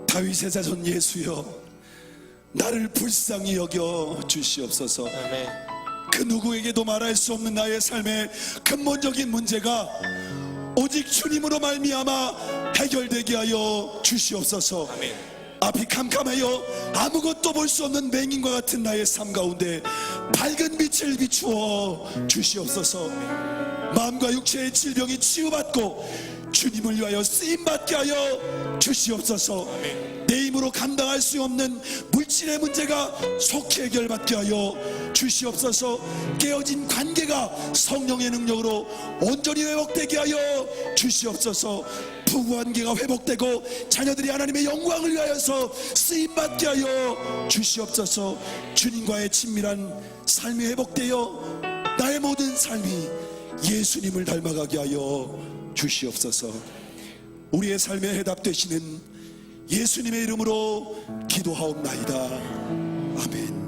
다윗의 자손 예수여 나를 불쌍히 여겨 주시옵소서. 그 누구에게도 말할 수 없는 나의 삶의 근본적인 문제가 오직 주님으로 말미암아 해결되게 하여 주시옵소서. 앞이 캄캄하여 아무것도 볼 수 없는 맹인과 같은 나의 삶 가운데 밝은 빛을 비추어 주시옵소서. 마음과 육체의 질병이 치유받고 주님을 위하여 쓰임받게 하여 주시옵소서. 내 힘으로 감당할 수 없는 물질의 문제가 속히 해결받게 하여 주시옵소서. 깨어진 관계가 성령의 능력으로 온전히 회복되게 하여 주시옵소서. 부부관계가 회복되고 자녀들이 하나님의 영광을 위하여서 쓰임받게 하여 주시옵소서. 주님과의 친밀한 삶이 회복되어 나의 모든 삶이 예수님을 닮아가게 하여 주시옵소서. 우리의 삶에 해답되시는 예수님의 이름으로 기도하옵나이다. 아멘.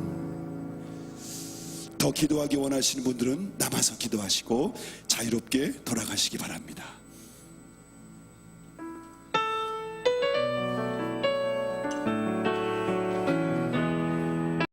더 기도하기 원하시는 분들은 남아서 기도하시고 자유롭게 돌아가시기 바랍니다.